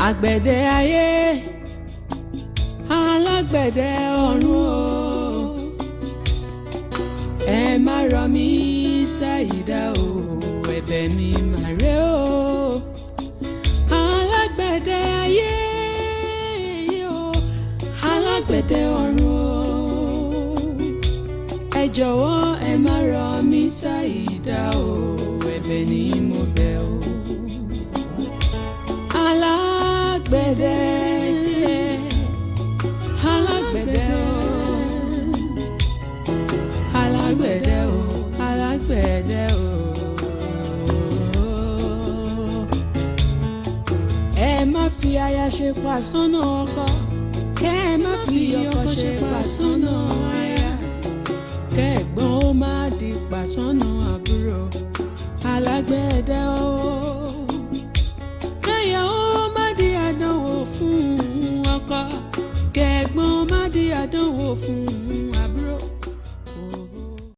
àgbẹ̀dẹ ayé alágbẹ̀dẹ ọ̀run o ẹ má rọ mí ṣàyídá o ẹ̀bẹ̀ mi mà rè o alágbẹ̀dẹ ayé o alágbẹ̀dẹ ọ̀run o ẹ jọ̀wọ́ ẹ má rọ mí ṣàyídá o ẹ̀bẹ̀ ni mo bẹ̀ o alágbẹ̀dẹ alágbẹ̀dẹ alágbẹ̀dẹ o alágbẹ̀dẹ o ẹ má fi aya ṣe pàṣánà ọkọ kẹ́ ẹ má fi ọkọ ṣe pàṣánà aya kẹ́ ẹ̀gbọ́n ó má di pàṣánà àbúrò alágbẹ̀dẹ o